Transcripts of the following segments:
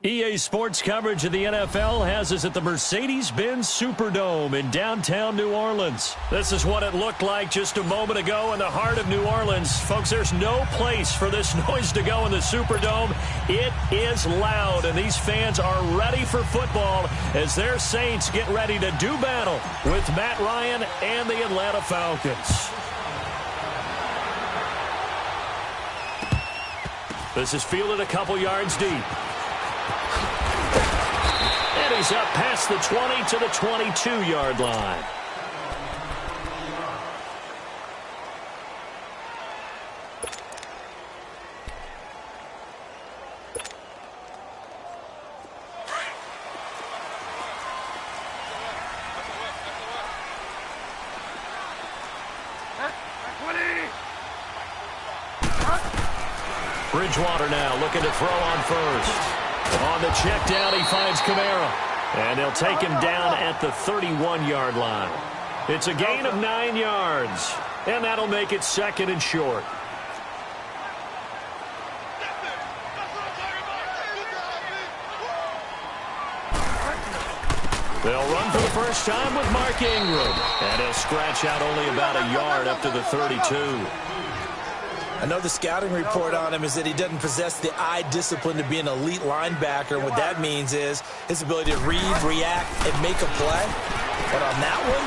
EA Sports coverage of the NFL has us at the Mercedes-Benz Superdome in downtown New Orleans. This is what it looked like just a moment ago in the heart of New Orleans. Folks, there's no place for this noise to go in the Superdome. It is loud, and these fans are ready for football as their Saints get ready to do battle with Matt Ryan and the Atlanta Falcons. This is fielded a couple yards deep. And he's up past the 20 to the 22-yard line. Bridgewater now looking to throw on first. On the check down, he finds Kamara. And they'll take him down at the 31-yard line. It's a gain of 9 yards. And that'll make it second and short. They'll run for the first time with Mark Ingram. And he'll scratch out only about a yard up to the 32. I know the scouting report on him is that he doesn't possess the eye discipline to be an elite linebacker. What that means is his ability to read, react, and make a play. But on that one,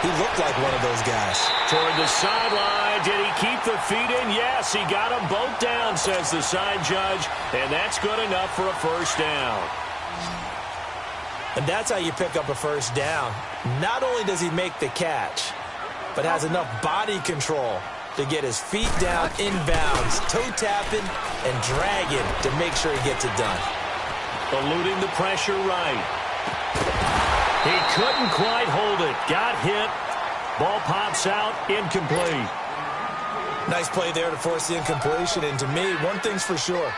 he looked like one of those guys. Toward the sideline. Did he keep the feet in? Yes, he got them both down, says the side judge. And that's good enough for a first down. And that's how you pick up a first down. Not only does he make the catch, but has enough body control to get his feet down inbounds, toe-tapping and dragging to make sure he gets it done. Eluding the pressure right. He couldn't quite hold it. Got hit. Ball pops out. Incomplete. Nice play there to force the incompletion. And to me, one thing's for sure.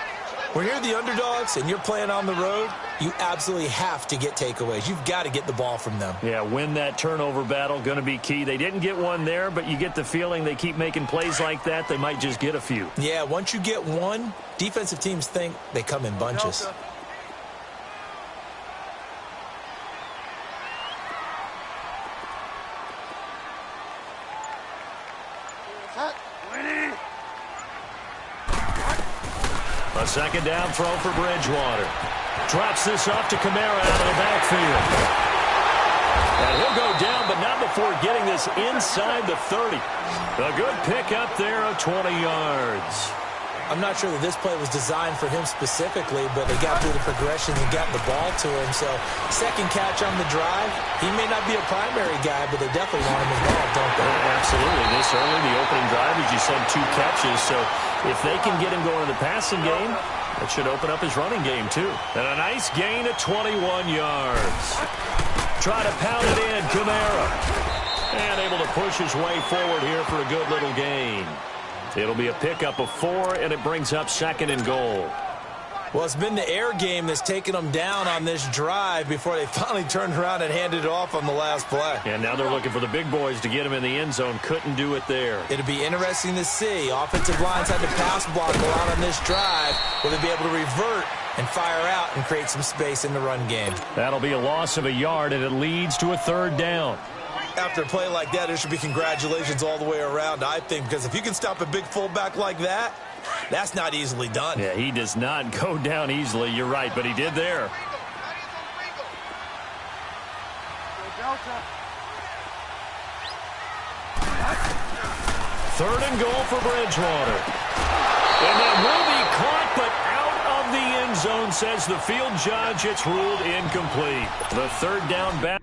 When you're the underdogs and you're playing on the road, you absolutely have to get takeaways. You've got to get the ball from them. Yeah, win that turnover battle, going to be key. They didn't get one there, but you get the feeling they keep making plays like that, they might just get a few. Yeah, once you get one, defensive teams think they come in bunches. A second down throw for Bridgewater. Drops this off to Kamara out of the backfield. And he'll go down, but not before getting this inside the 30. A good pickup there of 20 yards. I'm not sure that this play was designed for him specifically, but they got through the progressions and got the ball to him. So, second catch on the drive. He may not be a primary guy, but they definitely want him involved, don't they? Absolutely. This early, the opening drive, as you said, 2 catches. So, if they can get him going in the passing game, that should open up his running game, too. And a nice gain of 21 yards. Try to pound it in, Kamara. And able to push his way forward here for a good little gain. It'll be a pickup of 4, and it brings up second and goal. Well, it's been the air game that's taken them down on this drive before they finally turned around and handed it off on the last play. And now they're looking for the big boys to get him in the end zone. Couldn't do it there. It'll be interesting to see. Offensive lines had to pass block a lot on this drive. Will they be able to revert and fire out and create some space in the run game? That'll be a loss of a yard, and it leads to a third down. After a play like that, there should be congratulations all the way around, I think, because if you can stop a big fullback like that, that's not easily done. Yeah, he does not go down easily. You're right, but he did there. Third and goal for Bridgewater. And that will be caught, but out of the end zone, says the field judge. It's ruled incomplete. The third down back.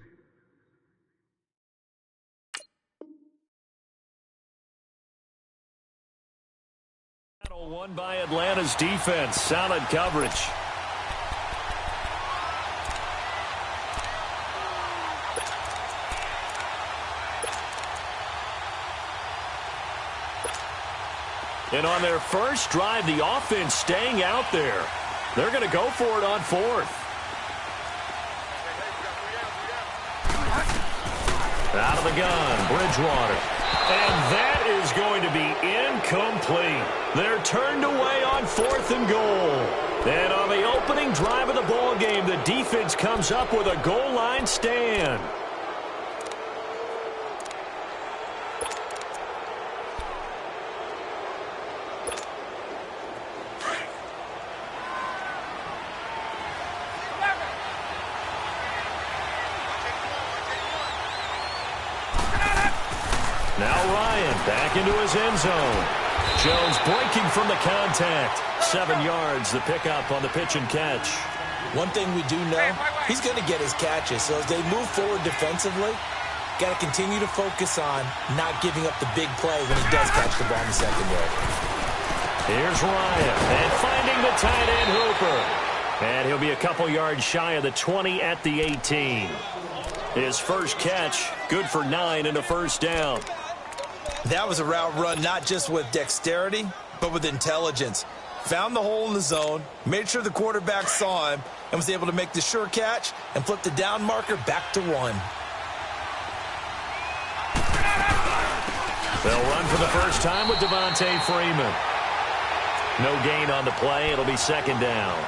Won by Atlanta's defense. Solid coverage. And on their first drive, the offense staying out there. They're going to go for it on 4th. Out of the gun, Bridgewater. And that is going to be incomplete. They're turned away on 4th and goal. And on the opening drive of the ball game, the defense comes up with a goal line stand. Now Ryan back into his end zone. Jones breaking from the contact. 7 yards, the pickup on the pitch and catch. One thing we do know, he's going to get his catches. So as they move forward defensively, got to continue to focus on not giving up the big play when he does catch the ball in the secondary. Here's Ryan, and finding the tight end Hooper. And he'll be a couple yards shy of the 20 at the 18. His first catch, good for 9 and a first down. That was a route run not just with dexterity, but with intelligence. Found the hole in the zone, made sure the quarterback saw him, and was able to make the sure catch and flip the down marker back to 1. They'll run for the first time with Devontae Freeman. No gain on the play. It'll be second down.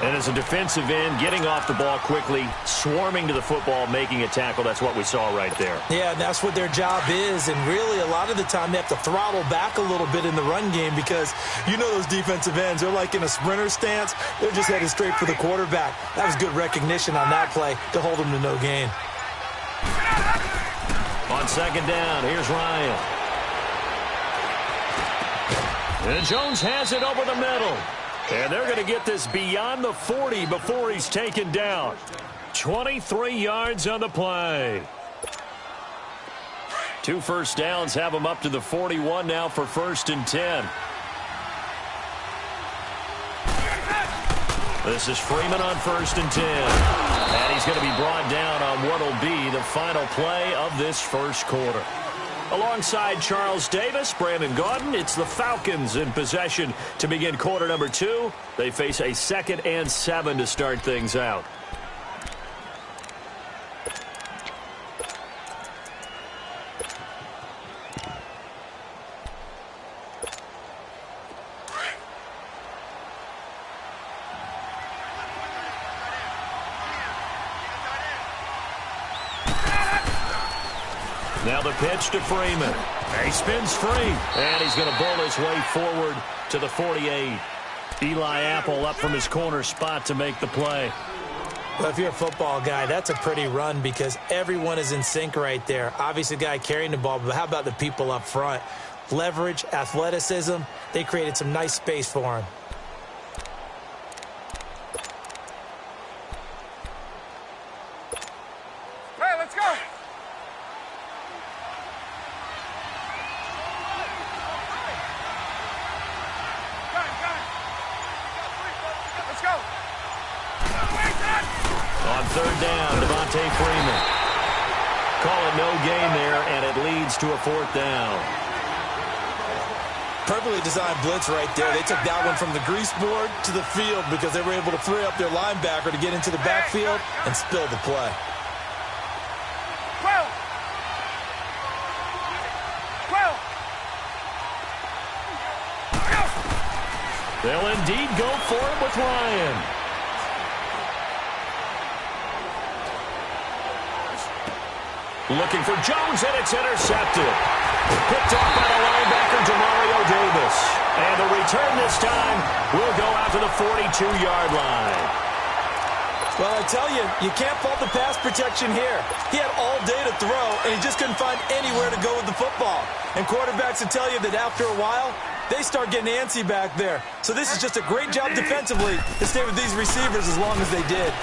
And as a defensive end, getting off the ball quickly, swarming to the football, making a tackle, that's what we saw right there. Yeah, and that's what their job is. And really, a lot of the time, they have to throttle back a little bit in the run game because you know those defensive ends, they're like in a sprinter stance. They're just headed straight for the quarterback. That was good recognition on that play to hold them to no gain. On second down, here's Ryan. And Jones has it over the middle. And they're going to get this beyond the 40 before he's taken down. 23 yards on the play. 2 first downs have him up to the 41 now for 1st and 10. This is Freeman on 1st and 10. And he's going to be brought down on what will be the final play of this first quarter. Alongside Charles Davis, Brandon Gaudin, it's the Falcons in possession to begin quarter number 2. They face a 2nd and 7 to start things out. Now the pitch to Freeman. He spins free, and he's going to bowl his way forward to the 48. Eli Apple up from his corner spot to make the play. Well, if you're a football guy, that's a pretty run because everyone is in sync right there. Obviously, the guy carrying the ball, but how about the people up front? Leverage, athleticism, they created some nice space for him. Hey, let's go! Let's go! On 3rd down, Devontae Freeman. Call it no gain there, and it leads to a 4th down. Perfectly designed blitz right there. They took that one from the grease board to the field because they were able to free up their linebacker to get into the backfield and spill the play. 12! They'll indeed go for it with Ryan. Looking for Jones, and it's intercepted. Picked off by the linebacker, Demario Davis. And the return this time will go out to the 42-yard line. Well, I tell you, you can't fault the pass protection here. He had all day to throw, and he just couldn't find anywhere to go with the football. And quarterbacks will tell you that after a while, they start getting antsy back there. So this is just a great job defensively to stay with these receivers as long as they did.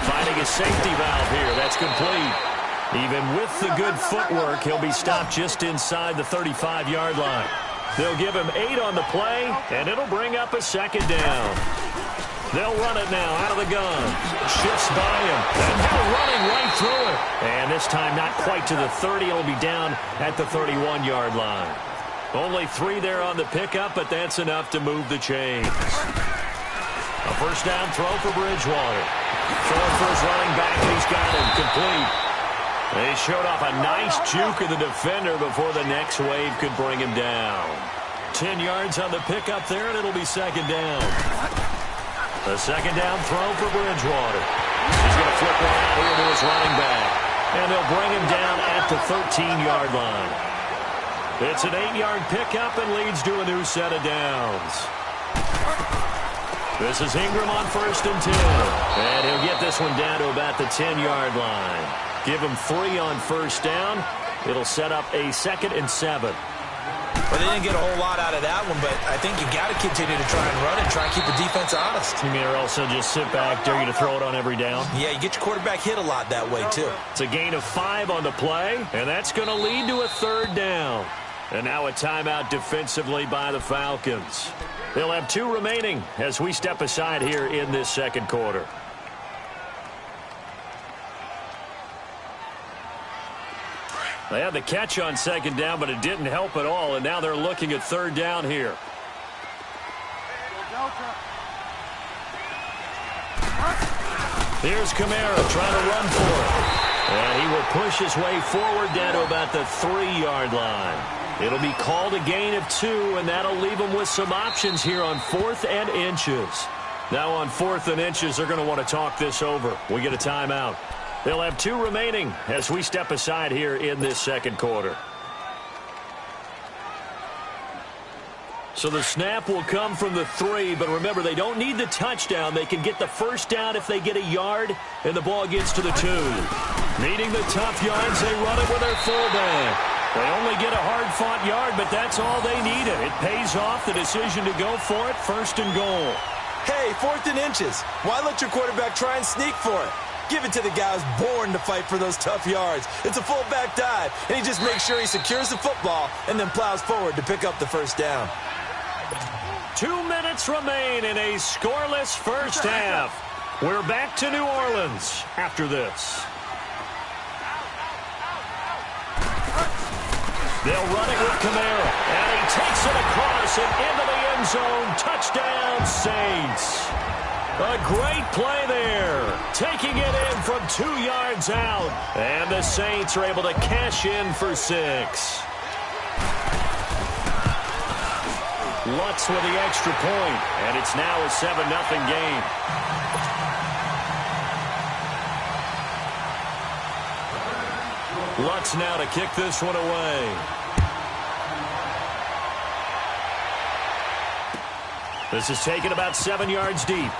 Finding a safety valve here. That's complete. Even with the good footwork, he'll be stopped just inside the 35-yard line. They'll give him 8 on the play, and it'll bring up a 2nd down. They'll run it now out of the gun. Shifts by him, and now running right through it. And this time not quite to the 30. It'll be down at the 31-yard line. Only 3 there on the pickup, but that's enough to move the chains. A first down throw for Bridgewater. Throwing for his running back, and he's got him complete. They showed off a nice juke of the defender before the next wave could bring him down. 10 yards on the pickup there, and it'll be second down. The second down throw for Bridgewater. He's going to flip one out here to his running back. And they'll bring him down at the 13-yard line. It's an 8-yard pickup and leads to a new set of downs. This is Ingram on 1st and 10. And he'll get this one down to about the 10-yard line. Give him 3 on 1st down. It'll set up a 2nd and 7. Well, they didn't get a whole lot out of that one, but I think you got to continue to try and run and try and keep the defense honest. You mean, or also just sit back, dare you to throw it on every down? Yeah, you get your quarterback hit a lot that way, too. It's a gain of 5 on the play, and that's going to lead to a 3rd down. And now a timeout defensively by the Falcons. They'll have 2 remaining as we step aside here in this second quarter. They had the catch on 2nd down, but it didn't help at all, and now they're looking at 3rd down here. Here's Kamara trying to run for it. And he will push his way forward down to about the 3-yard line. It'll be called a gain of 2, and that'll leave them with some options here on 4th and inches. Now on 4th and inches, they're going to want to talk this over. We get a timeout. They'll have 2 remaining as we step aside here in this second quarter. So the snap will come from the 3, but remember, they don't need the touchdown. They can get the 1st down if they get a yard, and the ball gets to the 2. Needing the tough yards, they run it with their fullback. They only get a hard-fought yard, but that's all they needed. It pays off the decision to go for it, 1st and goal. Hey, 4th and inches. Why let your quarterback try and sneak for it? Give it to the guy who's born to fight for those tough yards. It's a fullback dive, and he just makes sure he secures the football and then plows forward to pick up the 1st down. 2 minutes remain in a scoreless first half. We're back to New Orleans after this. They'll run it with Kamara, and he takes it across and into the end zone. Touchdown, Saints. A great play there. Taking it in from 2 yards out. And the Saints are able to cash in for 6. Lutz with the extra point, and it's now a 7-0 game. Lutz now to kick this one away. This is taken about 7 yards deep.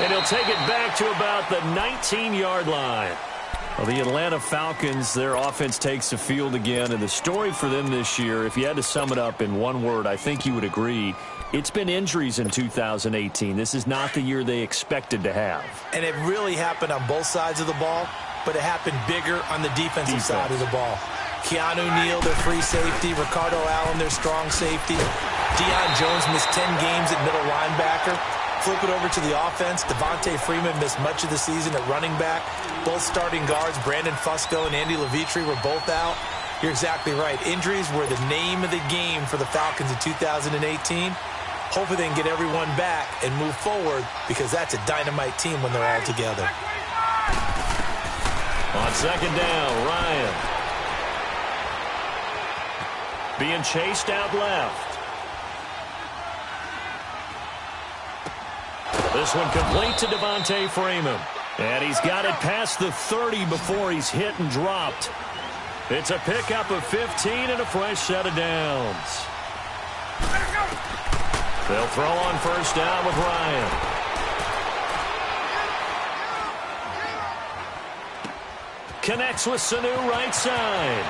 And he'll take it back to about the 19-yard line. Well, the Atlanta Falcons, their offense takes the field again, and the story for them this year, if you had to sum it up in one word, I think you would agree, it's been injuries in 2018. This is not the year they expected to have. And it really happened on both sides of the ball, but it happened bigger on the defensive side of the ball. Keanu Neal, their free safety. Ricardo Allen, their strong safety. Deion Jones missed 10 games at middle linebacker. Flip it over to the offense. Devontae Freeman missed much of the season at running back. Both starting guards, Brandon Fusco and Andy Levitre, were both out. You're exactly right. Injuries were the name of the game for the Falcons in 2018. Hopefully they can get everyone back and move forward, because that's a dynamite team when they're all together. On 2nd down, Ryan. Being chased out left. This one complete to Devontae Freeman. And he's got it past the 30 before he's hit and dropped. It's a pickup of 15 and a fresh set of downs. They'll throw on 1st down with Ryan. Connects with Sanu right side.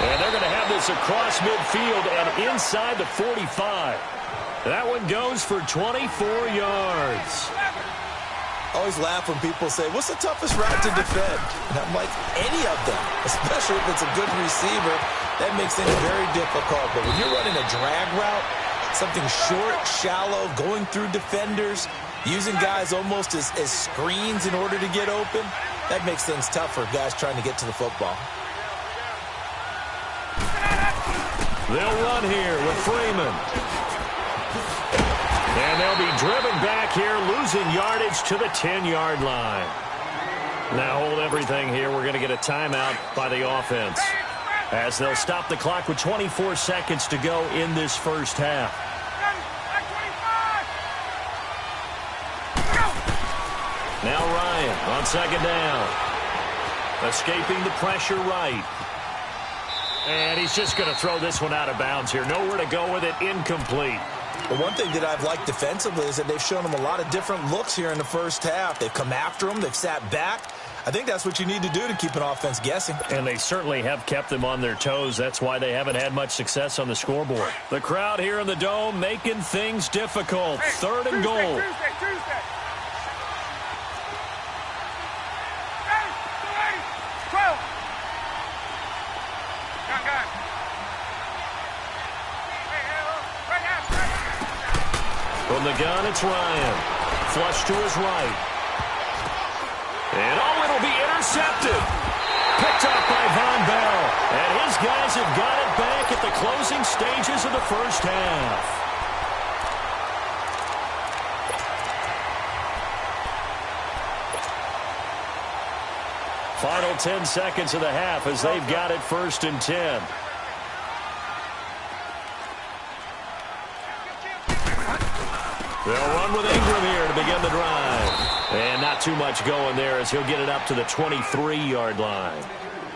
And they're going to have this across midfield and inside the 45. That one goes for 24 yards. I always laugh when people say, what's the toughest route to defend? And I'm like, any of them, especially if it's a good receiver. That makes things very difficult. But when you're running a drag route, something short, shallow, going through defenders, using guys almost as screens in order to get open, that makes things tough for guys trying to get to the football. They'll run here with Freeman. And they'll be driven back here, losing yardage to the 10-yard line. Now hold everything here. We're going to get a timeout by the offense, as they'll stop the clock with 24 seconds to go in this first half. Now Ryan on second down. Escaping the pressure right. And he's just going to throw this one out of bounds here. Nowhere to go with it. Incomplete. Well, one thing that I've liked defensively is that they've shown them a lot of different looks here in the first half. They've come after them. They've sat back. I think that's what you need to do to keep an offense guessing. And they certainly have kept them on their toes. That's why they haven't had much success on the scoreboard. The crowd here in the Dome making things difficult. Third and goal. Tuesday. From the gun, it's Ryan. Flush to his right. And, oh, it'll be intercepted. Picked up by Von Bell. And his guys have got it back at the closing stages of the first half. Final 10 seconds of the half as they've got it 1st and 10. They'll run with Ingram here to begin the drive. And not too much going there as he'll get it up to the 23-yard line.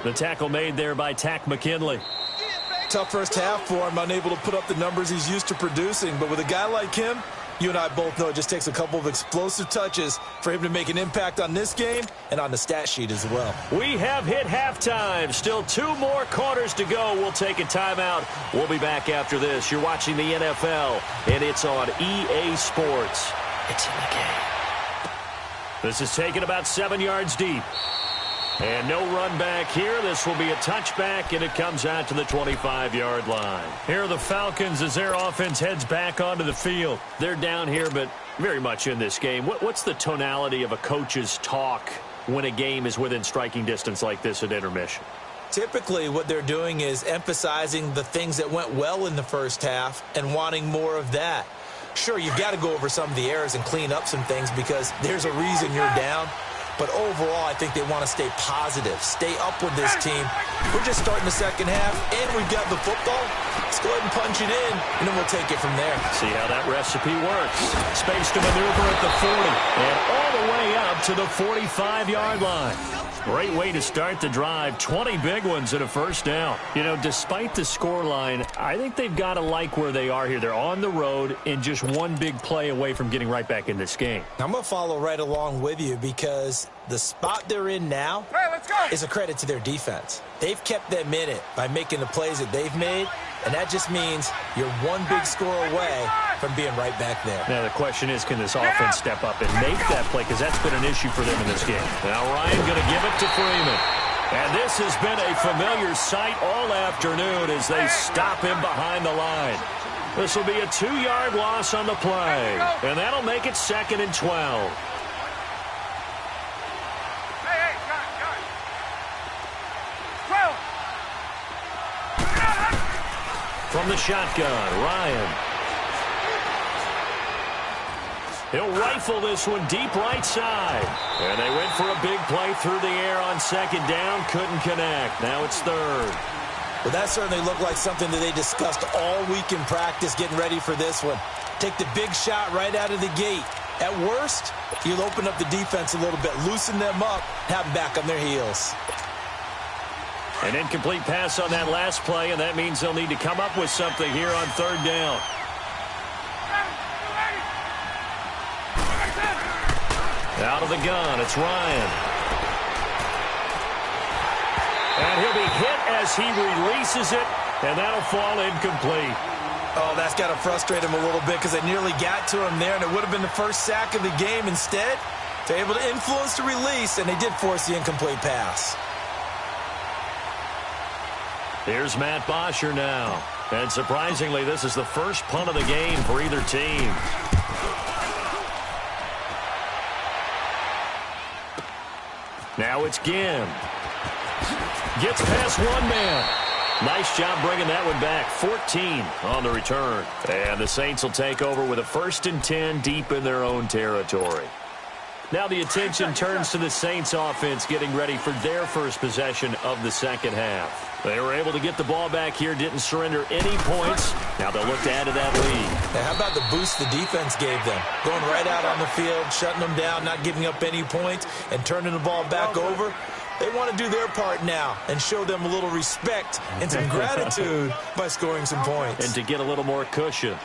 The tackle made there by Tack McKinley. Tough first half for him, unable to put up the numbers he's used to producing. But with a guy like him, you and I both know it just takes a couple of explosive touches for him to make an impact on this game and on the stat sheet as well. We have hit halftime. Still 2 more quarters to go. We'll take a timeout. We'll be back after this. You're watching the NFL, and it's on EA Sports. It's in the game. This is taken about 7 yards deep. And no run back here. This will be a touchback, and it comes out to the 25-yard line. Here are the Falcons as their offense heads back onto the field. They're down here, but very much in this game. What's the tonality of a coach's talk when a game is within striking distance like this at intermission? Typically, what they're doing is emphasizing the things that went well in the first half and wanting more of that. Sure, you've got to go over some of the errors and clean up some things because there's a reason you're down. But overall, I think they want to stay positive, stay up with this team. We're just starting the second half, and we've got the football. Let's go ahead and punch it in, and then we'll take it from there. See how that recipe works. Space to maneuver at the 40, and all the way up to the 45-yard line. Great way to start the drive. 20 big ones and a first down. You know, despite the scoreline, I think they've got to like where they are here. They're on the road and just one big play away from getting right back in this game. I'm going to follow right along with you because the spot they're in now is a credit to their defense. They've kept them in it by making the plays that they've made, and that just means you're one big score away from being right back there. Now, the question is, can this offense step up and make that play? Because that's been an issue for them in this game. Now, Ryan going to give it to Freeman. And this has been a familiar sight all afternoon as they stop him behind the line. This will be a 2-yard loss on the play. And that'll make it 2nd and 12. From the shotgun, Ryan. He'll rifle this one deep right side. And they went for a big play through the air on 2nd down. Couldn't connect. Now it's 3rd. Well, that certainly looked like something that they discussed all week in practice getting ready for this one. Take the big shot right out of the gate. At worst, you'll open up the defense a little bit, loosen them up, have them back on their heels. An incomplete pass on that last play, and that means they'll need to come up with something here on 3rd down. Out of the gun, it's Ryan. And he'll be hit as he releases it, and that'll fall incomplete. Oh, that's got to frustrate him a little bit because they nearly got to him there, and it would have been the first sack of the game. Instead, they're able to influence the release, and they did force the incomplete pass. Here's Matt Bosher now. And surprisingly, this is the first punt of the game for either team. Now it's Ginn. Gets past one man. Nice job bringing that one back. 14 on the return. And the Saints will take over with a 1st and 10 deep in their own territory. Now the attention turns to the Saints offense getting ready for their first possession of the second half. They were able to get the ball back here, didn't surrender any points. Now they'll look to add to that lead. Now, how about the boost the defense gave them? Going right out on the field, shutting them down, not giving up any points, and turning the ball back over. They want to do their part now and show them a little respect and some gratitude by scoring some points. And to get a little more cushion.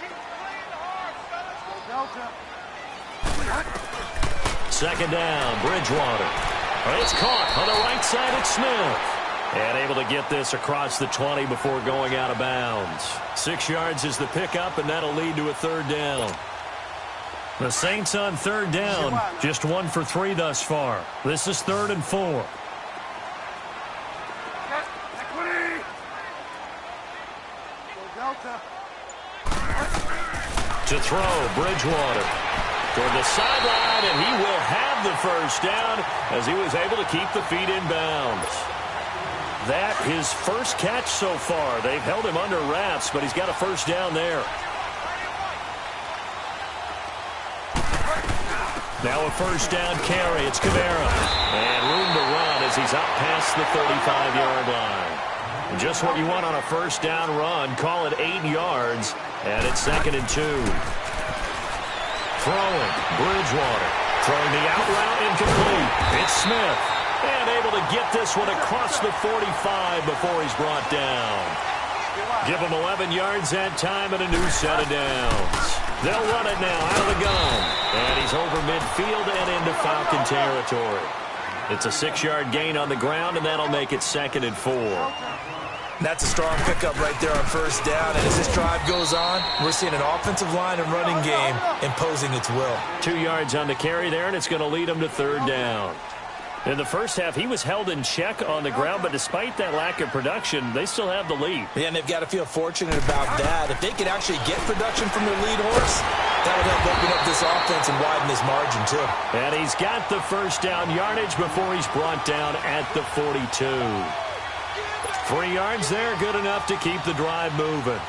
Second down, Bridgewater. It's caught on the right side at Smith. And able to get this across the 20 before going out of bounds. 6 yards is the pickup, and that'll lead to a third down. The Saints on third down, just 1 for 3 thus far. This is 3rd and 4. To throw, Bridgewater. Toward the sideline, and he will have the first down as he was able to keep the feet in bounds. That his first catch so far. They've held him under wraps, but he's got a first down there. Now a first down carry. It's Kamara. And room to run as he's up past the 35-yard line. Just what you want on a first down run. Call it 8 yards, and it's 2nd and 2. Throwing, Bridgewater. Throwing the out route incomplete. It's Smith. And able to get this one across the 45 before he's brought down. Give him 11 yards that time and a new set of downs. They'll run it now out of the gun. And he's over midfield and into Falcon territory. It's a 6-yard gain on the ground, and that'll make it 2nd and 4. That's a strong pickup right there on first down. And as this drive goes on, we're seeing an offensive line and running game imposing its will. 2 yards on the carry there, and it's going to lead him to third down. In the first half, he was held in check on the ground, but despite that lack of production, they still have the lead. Yeah, and they've got to feel fortunate about that. If they could actually get production from their lead horse, that would help open up this offense and widen this margin, too. And he's got the first down yardage before he's brought down at the 42. 3 yards there, good enough to keep the drive moving.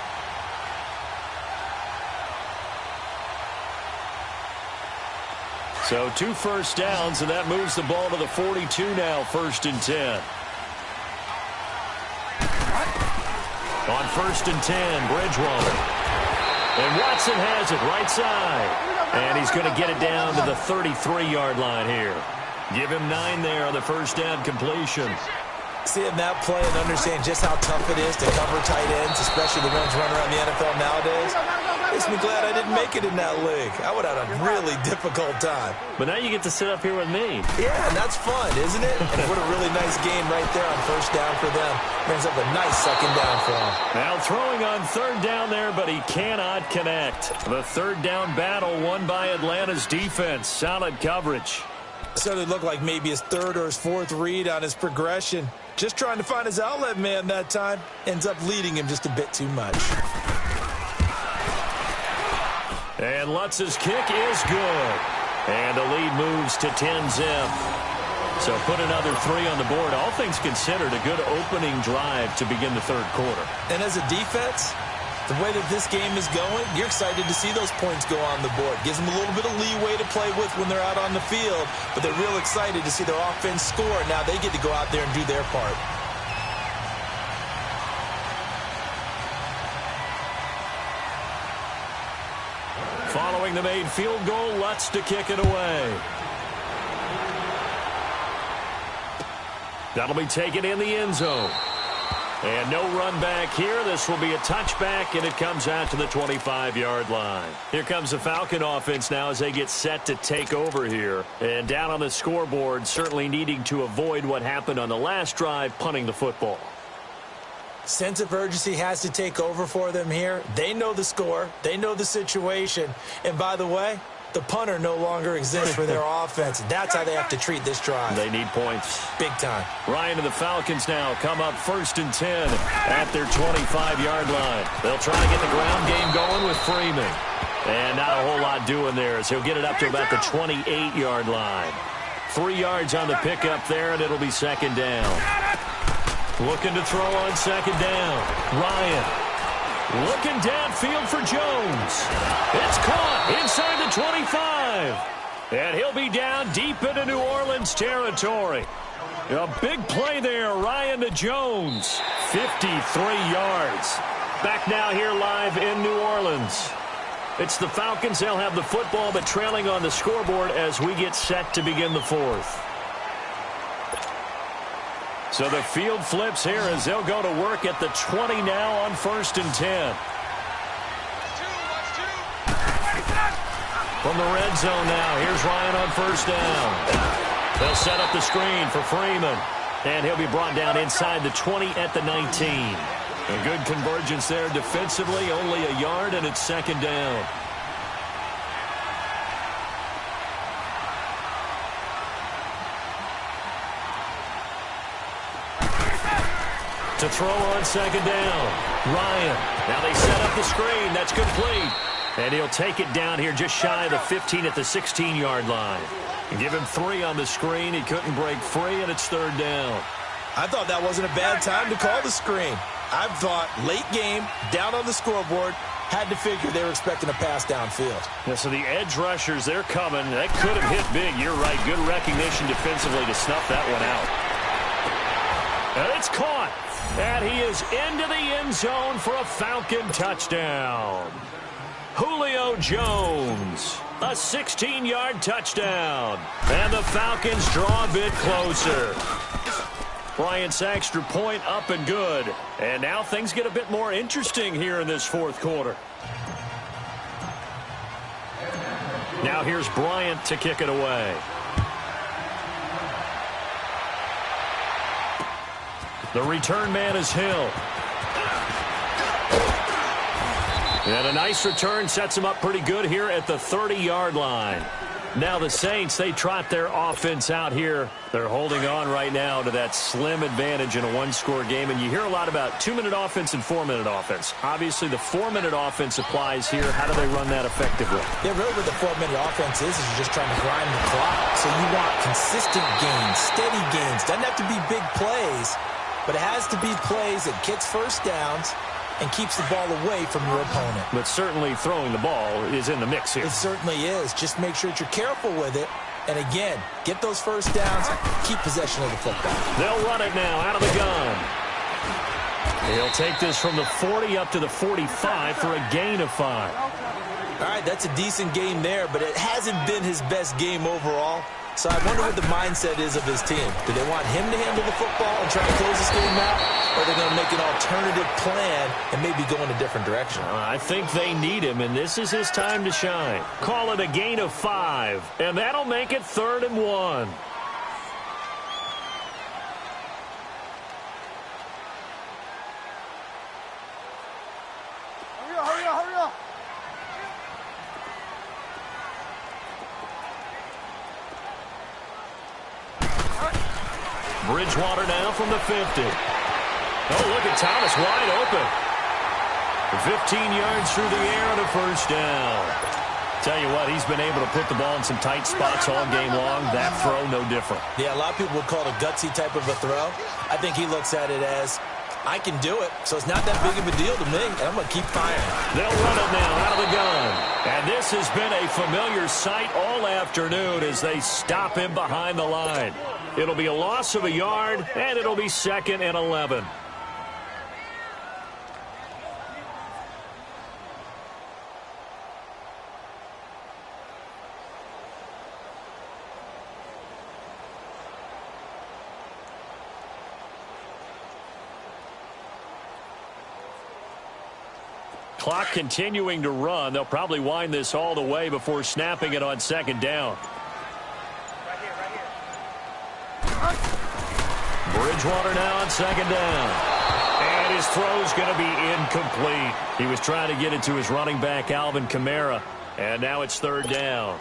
So 2 first downs, and that moves the ball to the 42 now, 1st and 10. On 1st and 10, Bridgewater. And Watson has it right side. And he's going to get it down to the 33-yard line here. Give him 9 there on the first down completion. Seeing that play and understanding just how tough it is to cover tight ends, especially the ones running around the NFL nowadays, makes me glad I didn't make it in that league. I would have had a really difficult time. But now you get to sit up here with me. Yeah, and that's fun, isn't it? And what a really nice game right there on first down for them. Brings up a nice second down for them. Now throwing on third down there, but he cannot connect. The third down battle won by Atlanta's defense. Solid coverage. So it looked like maybe his 3rd or his 4th read on his progression. Just trying to find his outlet man that time. Ends up leading him just a bit too much. And Lutz's kick is good. And the lead moves to 10-zip. So put another 3 on the board. All things considered, a good opening drive to begin the third quarter. And as a defense, the way that this game is going, you're excited to see those points go on the board. Gives them a little bit of leeway to play with when they're out on the field, but they're real excited to see their offense score. Now they get to go out there and do their part. Following the made field goal, Lutz to kick it away. That'll be taken in the end zone. And no run back here. This will be a touchback, and it comes out to the 25-yard line. Here comes the Falcon offense now as they get set to take over here. And down on the scoreboard, certainly needing to avoid what happened on the last drive, punting the football. Sense of urgency has to take over for them here. They know the score. They know the situation. And by the way, the punter no longer exists for their offense. That's how they have to treat this drive. They need points. Big time. Ryan and the Falcons now come up 1st and 10 at their 25-yard line. They'll try to get the ground game going with Freeman. And not a whole lot doing there as he'll get it up to about the 28-yard line. 3 yards on the pickup there, and it'll be 2nd down. Looking to throw on 2nd down. Ryan. Looking downfield for Jones. It's caught inside the 25. And he'll be down deep into New Orleans territory. A big play there, Ryan to Jones. 53 yards. Back now here live in New Orleans. It's the Falcons. They'll have the football, but trailing on the scoreboard as we get set to begin the fourth. So the field flips here as they'll go to work at the 20 now on 1st and 10. From the red zone now, here's Ryan on 1st down. They'll set up the screen for Freeman. And he'll be brought down inside the 20 at the 19. A good convergence there defensively, only a yard, and it's 2nd down. To throw on 2nd down, Ryan. Now they set up the screen. That's complete. And he'll take it down here just shy of the 15 at the 16-yard line. And give him 3 on the screen. He couldn't break free, and it's 3rd down. I thought that wasn't a bad time to call the screen. I thought late game, down on the scoreboard, had to figure they were expecting a pass downfield. Yeah, so the edge rushers, they're coming. That could have hit big. You're right. Good recognition defensively to snuff that one out. And it's caught. And he is into the end zone for a Falcon touchdown. Julio Jones, a 16-yard touchdown. And the Falcons draw a bit closer. Bryant's extra point up and good. And now things get a bit more interesting here in this 4th quarter. Now here's Bryant to kick it away. The return man is Hill. And a nice return sets him up pretty good here at the 30-yard line. Now the Saints, they trot their offense out here. They're holding on right now to that slim advantage in a one-score game. And you hear a lot about 2-minute offense and 4-minute offense. Obviously, the 4-minute offense applies here. How do they run that effectively? Yeah, really what the 4-minute offense is you're just trying to grind the clock. So you want consistent gains, steady gains. Doesn't have to be big plays, but it has to be plays that gets first downs and keeps the ball away from your opponent. But certainly throwing the ball is in the mix here. It certainly is. Just make sure that you're careful with it. And again, get those first downs, keep possession of the football. They'll run it now out of the gun. He'll take this from the 40 up to the 45 for a gain of 5. All right, that's a decent game there, but it hasn't been his best game overall. So I wonder what the mindset is of his team. Do they want him to handle the football and try to close this game out? Or are they going to make an alternative plan and maybe go in a different direction? I think they need him, and this is his time to shine. Call it a gain of 5, and that'll make it 3rd and 1. Hurry up, hurry up. Bridgewater now from the 50. Oh, look at Thomas wide open. 15 yards through the air and a 1st down. Tell you what, he's been able to put the ball in some tight spots all game long. That throw, no different. Yeah, a lot of people would call it a gutsy type of a throw. I think he looks at it as, I can do it, so it's not that big of a deal to me, and I'm going to keep firing. They'll run it now out of the gun. And this has been a familiar sight all afternoon as they stop him behind the line. It'll be a loss of a yard, and it'll be 2nd and 11. Clock continuing to run. They'll probably wind this all the way before snapping it on 2nd down. Bridgewater now on 2nd down. And his throw's going to be incomplete. He was trying to get it to his running back, Alvin Kamara. And now it's 3rd down.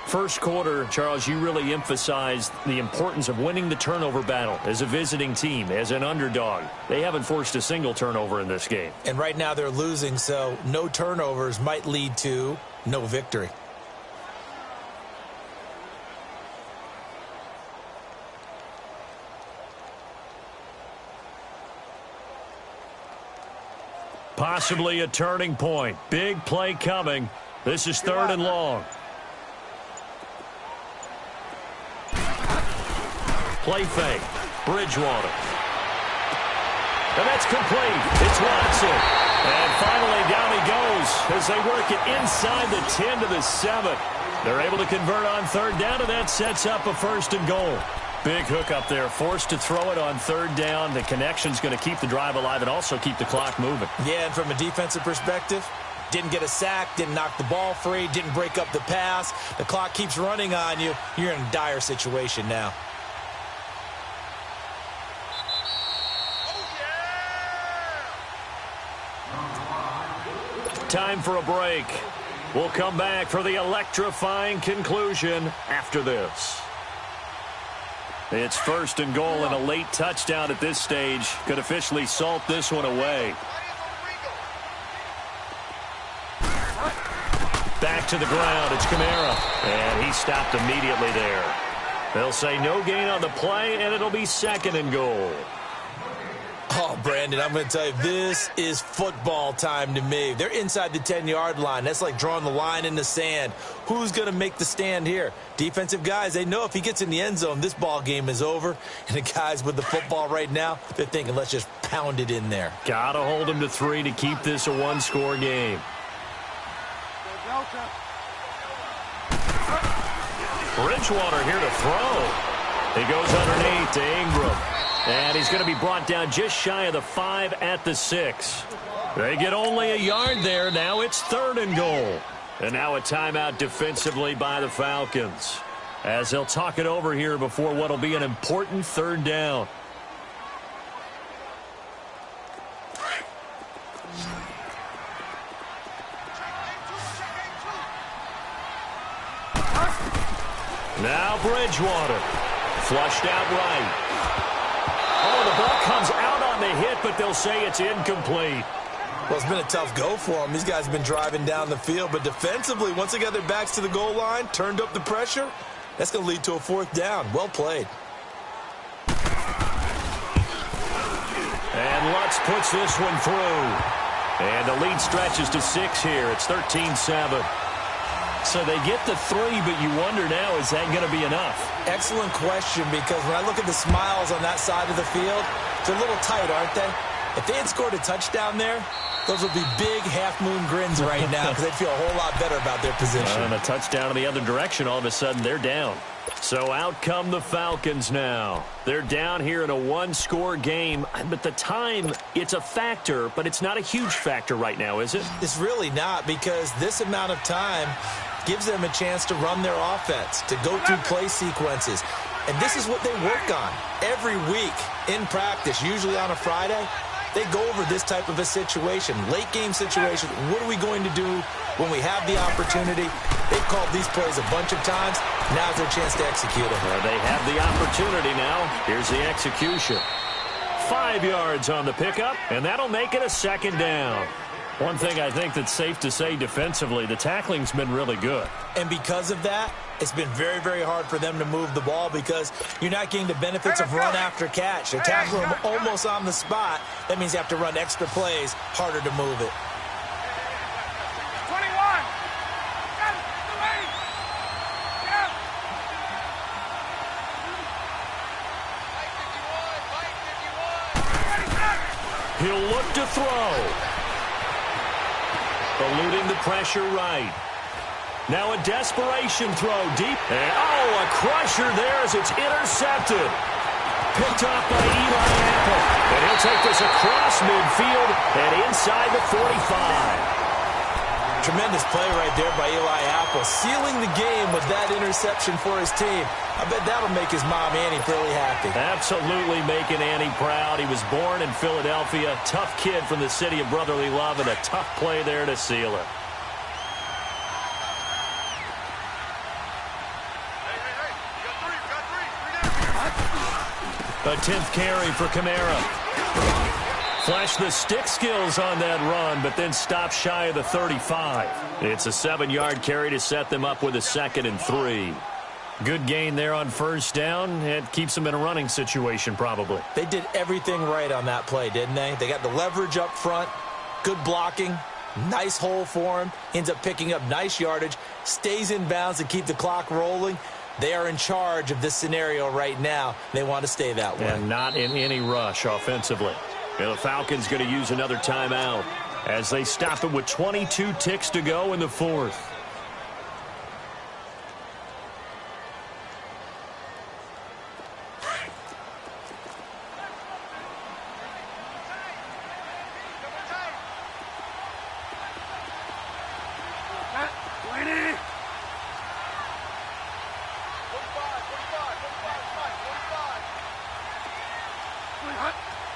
First quarter, Charles, you really emphasized the importance of winning the turnover battle as a visiting team, as an underdog. They haven't forced a single turnover in this game. And right now they're losing, so no turnovers might lead to no victory. Possibly a turning point. Big play coming. This is 3rd and long. Play fake. Bridgewater. And that's complete. It's Watson. And finally, down he goes as they work it inside the 10 to the 7. They're able to convert on third down, and that sets up a 1st and goal. Big hook up there, forced to throw it on third down. The connection's going to keep the drive alive and also keep the clock moving. Yeah, and from a defensive perspective, didn't get a sack, didn't knock the ball free, didn't break up the pass. The clock keeps running on you. You're in a dire situation now. Time for a break. We'll come back for the electrifying conclusion after this. It's 1st and goal and a late touchdown at this stage. Could officially salt this one away. Back to the ground. It's Kamara. And he stopped immediately there. They'll say no gain on the play, and it'll be 2nd and goal. Oh, Brandon, I'm going to tell you, this is football time to me. They're inside the 10-yard line. That's like drawing the line in the sand. Who's going to make the stand here? Defensive guys, they know if he gets in the end zone, this ball game is over. And the guys with the football right now, they're thinking, let's just pound it in there. Got to hold him to 3 to keep this a one-score game. Bridgewater here to throw. He goes underneath to Ingram. And he's going to be brought down just shy of the 5 at the 6. They get only a yard there. Now it's 3rd and goal. And now a timeout defensively by the Falcons, as they'll talk it over here before what will be an important 3rd down. Now Bridgewater. Flushed out right. Oh, the ball comes out on the hit, but they'll say it's incomplete. Well, it's been a tough go for them. These guys have been driving down the field, but defensively, once they got their backs to the goal line, turned up the pressure, that's going to lead to a 4th down. Well played. And Lutz puts this one through. And the lead stretches to 6 here. It's 13-7. So they get the 3, but you wonder now, is that going to be enough? Excellent question, because when I look at the smiles on that side of the field, they're a little tight, aren't they? If they had scored a touchdown there, those would be big half-moon grins right now because they'd feel a whole lot better about their position. And a touchdown in the other direction, all of a sudden they're down. So out come the Falcons now. They're down here in a one-score game. But the time, it's a factor, but it's not a huge factor right now, is it? It's really not, because this amount of time gives them a chance to run their offense, to go through play sequences. And this is what they work on every week in practice, usually on a Friday. They go over this type of a situation, late game situation. What are we going to do when we have the opportunity? They've called these plays a bunch of times. Now's their chance to execute them. They have the opportunity now. Here's the execution. 5 yards on the pickup, and that'll make it a 2nd down. One thing I think that's safe to say defensively, the tackling's been really good. And because of that, it's been very, very hard for them to move the ball because you're not getting the benefits of run after catch. They tackle them almost on the spot. That means you have to run extra plays, harder to move it. 21. He'll look to throw. Eluding the pressure right. Now a desperation throw deep. And, a crusher there as it's intercepted. Picked off by Eli Apple. And he'll take this across midfield and inside the 45. Tremendous play right there by Eli Apple, sealing the game with that interception for his team. I bet that'll make his mom, Annie, fairly happy. Absolutely making Annie proud. He was born in Philadelphia. Tough kid from the city of brotherly love, and a tough play there to seal it. A 10th carry for Kamara. Flashed the stick skills on that run, but then stopped shy of the 35. It's a 7-yard carry to set them up with a 2nd and 3. Good gain there on 1st down. It keeps them in a running situation, probably. They did everything right on that play, didn't they? They got the leverage up front, good blocking, nice hole for him, ends up picking up nice yardage, stays in bounds to keep the clock rolling. They are in charge of this scenario right now. They want to stay that way. And not in any rush offensively. And the Falcons going to use another timeout as they stop it with 22 ticks to go in the fourth.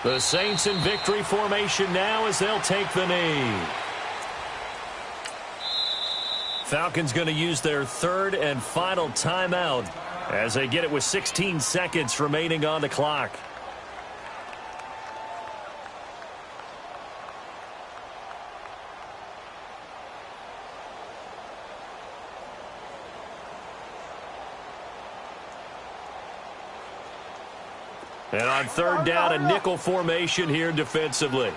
The Saints in victory formation now as they'll take the knee. Falcons going to use their third and final timeout as they get it with 16 seconds remaining on the clock. And on third down, a nickel formation here defensively.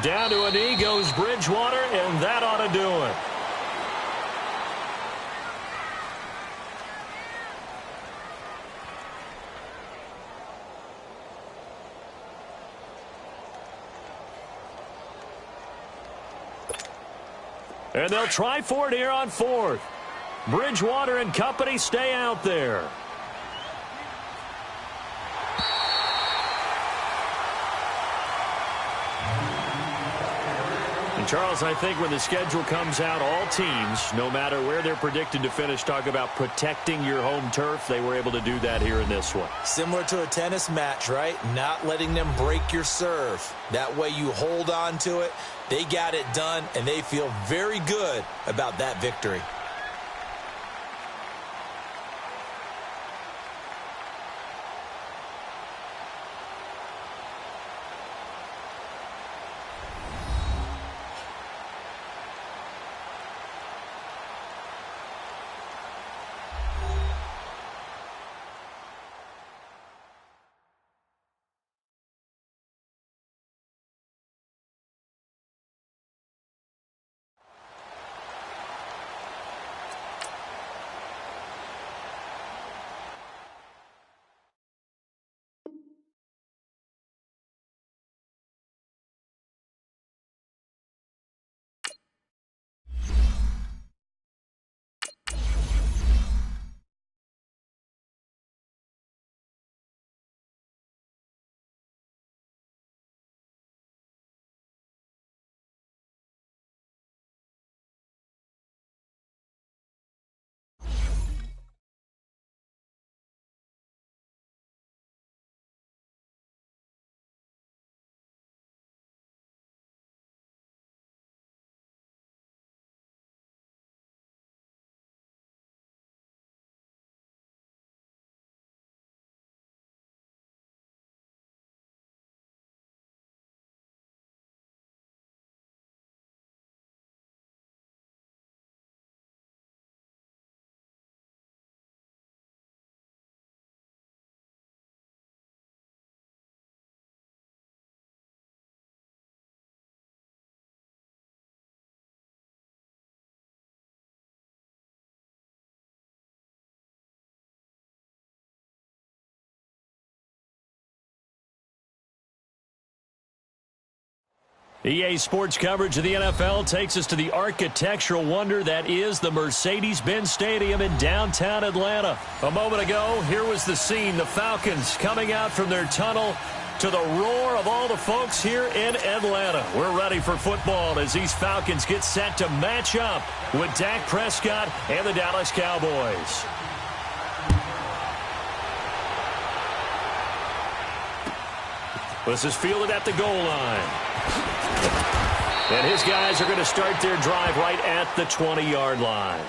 Down to a knee goes Bridgewater, and that ought to do it. And they'll try for it here on fourth. Bridgewater and company stay out there. And Charles, I think when the schedule comes out, all teams, no matter where they're predicted to finish, talk about protecting your home turf. They were able to do that here in this one. Similar to a tennis match, right? Not letting them break your serve. That way you hold on to it. They got it done, and they feel very good about that victory. EA Sports coverage of the NFL takes us to the architectural wonder that is the Mercedes-Benz Stadium in downtown Atlanta. A moment ago, here was the scene. The Falcons coming out from their tunnel to the roar of all the folks here in Atlanta. We're ready for football as these Falcons get set to match up with Dak Prescott and the Dallas Cowboys. This is fielded at the goal line. And his guys are going to start their drive right at the 20-yard line.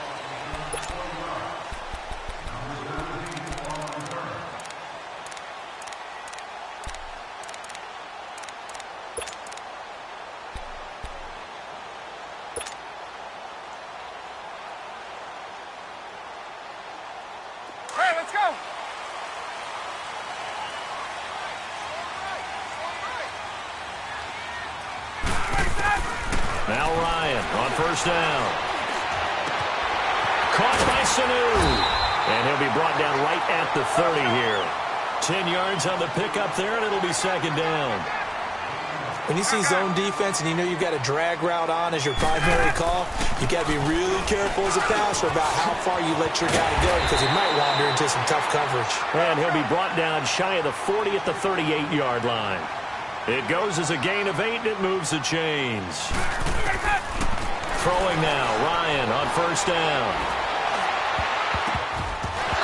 Hey, let's go! Now Ryan on first down. Caught by Sanu. And he'll be brought down right at the 30 here. 10 yards on the pickup there, and it'll be second down. When you see zone defense and you know you've got a drag route on as your primary call, you've got to be really careful as a passer about how far you let your guy go because he might wander into some tough coverage. And he'll be brought down shy of the 40 at the 38-yard line. It goes as a gain of 8, and it moves the chains. Throwing now, Ryan on first down.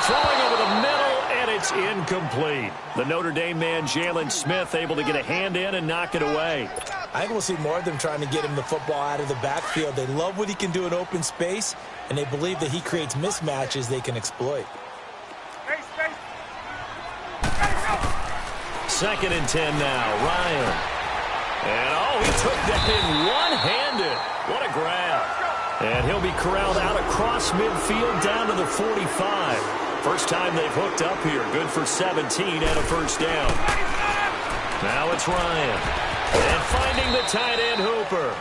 Throwing over the middle, and it's incomplete. The Notre Dame man, Jalen Smith, able to get a hand in and knock it away. I think we'll see more of them trying to get him the football out of the backfield. They love what he can do in open space, and they believe that he creates mismatches they can exploit. Second and 10 now, Ryan. And, he took that in one-handed. What a grab. And he'll be corralled out across midfield down to the 45. First time they've hooked up here. Good for 17 and a first down. Now it's Ryan. And finding the tight end, Hooper.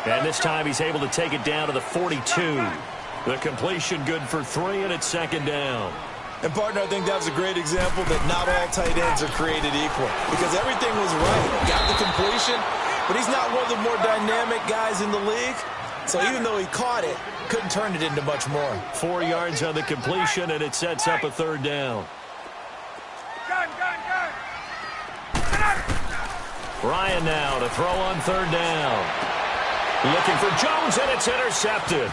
And this time he's able to take it down to the 42. The completion good for 3, and it's second down. And, partner, I think that was a great example that not all tight ends are created equal. Because everything was right. Got the completion, but he's not one of the more dynamic guys in the league. So even though he caught it, couldn't turn it into much more. 4 yards on the completion, and it sets up a third down. Gun. Ryan now to throw on third down. Looking for Jones, and it's intercepted.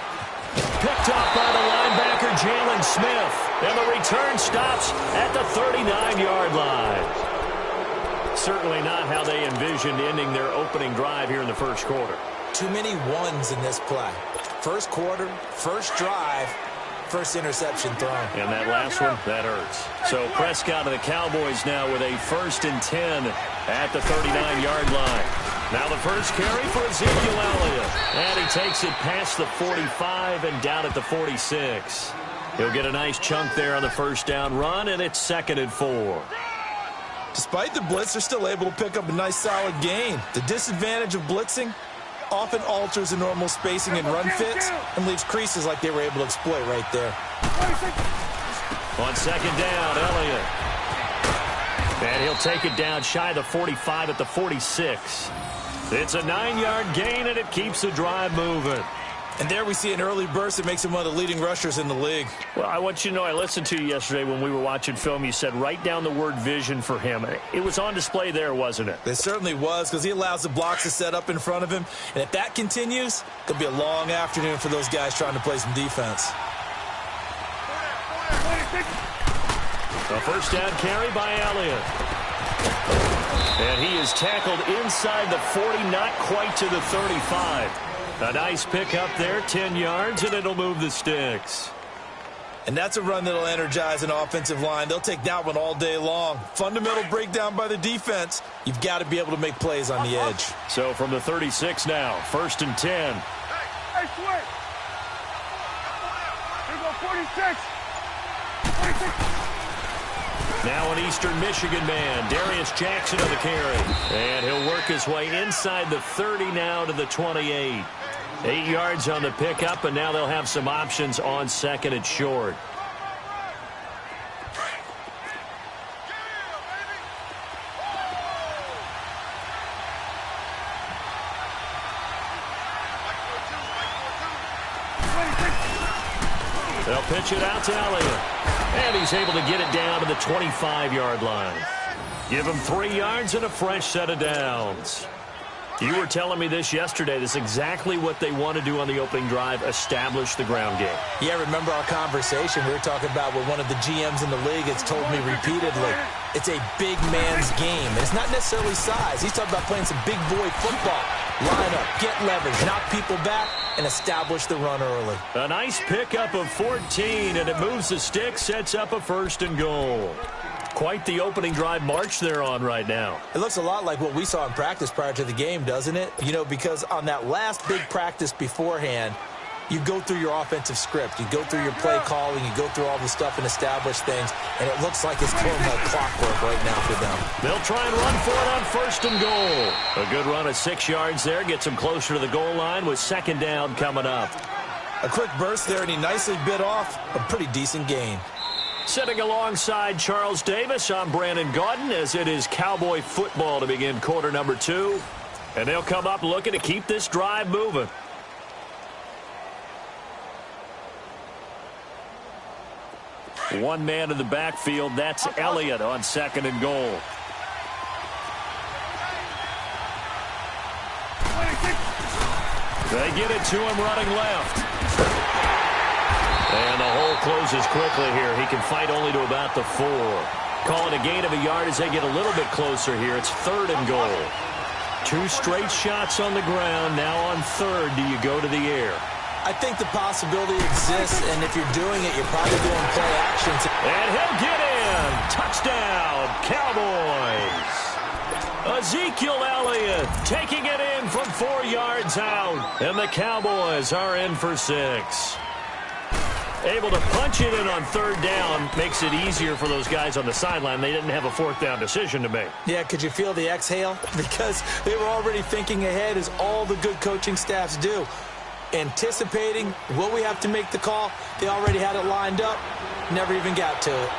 Picked off by the linebacker, Jalen Smith. And the return stops at the 39-yard line. Certainly not how they envisioned ending their opening drive here in the first quarter. Too many ones in this play. First quarter, first drive, first interception thrown. And that last one, that hurts. So Prescott and the Cowboys now with a 1st and 10 at the 39-yard line. Now the first carry for Ezekiel Elliott. And he takes it past the 45 and down at the 46. He'll get a nice chunk there on the first down run, and it's 2nd and 4. Despite the blitz, they're still able to pick up a nice solid gain. The disadvantage of blitzing often alters the normal spacing and run fits and leaves creases like they were able to exploit right there. On second down, Elliott. And he'll take it down shy of the 45 at the 46. It's a 9-yard gain, and it keeps the drive moving. And there we see an early burst that makes him one of the leading rushers in the league. Well, I want you to know, I listened to you yesterday when we were watching film. You said write down the word vision for him. It was on display there, wasn't it? It certainly was, because he allows the blocks to set up in front of him. And if that continues, it could be a long afternoon for those guys trying to play some defense. A first down carry by Elliott. And he is tackled inside the 40, not quite to the 35. A nice pick up there, 10 yards, and it'll move the sticks. And that's a run that'll energize an offensive line. They'll take that one all day long. Fundamental breakdown by the defense. You've got to be able to make plays on the edge. So from the 36 now, 1st and 10. Hey, switch. Here we go, 46. 46. Now an Eastern Michigan man, Darius Jackson on the carry. And he'll work his way inside the 30 now to the 28. 8 yards on the pickup, and now they'll have some options on 2nd and short. They'll pitch it out to Elliott. And he's able to get it down to the 25-yard line. Give him 3 yards and a fresh set of downs. You were telling me this yesterday. This is exactly what they want to do on the opening drive, establish the ground game. Yeah, remember our conversation? We were talking about what one of the GMs in the league has told me repeatedly. It's a big man's game. And it's not necessarily size. He's talking about playing some big boy football. Line up, get leverage, knock people back, and establish the run early. A nice pickup of 14, and it moves the stick, sets up a 1st and goal. Quite the opening drive march they're on right now. It looks a lot like what we saw in practice prior to the game, doesn't it? You know, because on that last big practice beforehand, You go through your offensive script. You go through your play calling. You go through all the stuff and establish things, and it looks like it's going like clockwork right now for them. They'll try and run for it on 1st and goal. A good run of 6 yards there. Gets them closer to the goal line with 2nd down coming up. A quick burst there, and he nicely bit off a pretty decent gain. Sitting alongside Charles Davis, I'm Brandon Gaudin, as it is Cowboy football to begin quarter number 2. And they'll come up looking to keep this drive moving. One man in the backfield, that's Elliott on 2nd and goal. They get it to him running left. And the hole closes quickly here. He can fight only to about the 4. Call it a gain of a yard as they get a little bit closer here. It's 3rd and goal. 2 straight shots on the ground. Now on 3rd, do you go to the air? I think the possibility exists, and if you're doing it, you're probably doing play actions. And he'll get in. Touchdown, Cowboys. Ezekiel Elliott taking it in from 4 yards out. And the Cowboys are in for 6. Able to punch it in on 3rd down makes it easier for those guys on the sideline. They didn't have a 4th down decision to make. Yeah, could you feel the exhale? Because they were already thinking ahead, as all the good coaching staffs do. Anticipating, will we have to make the call? They already had it lined up. Never even got to it.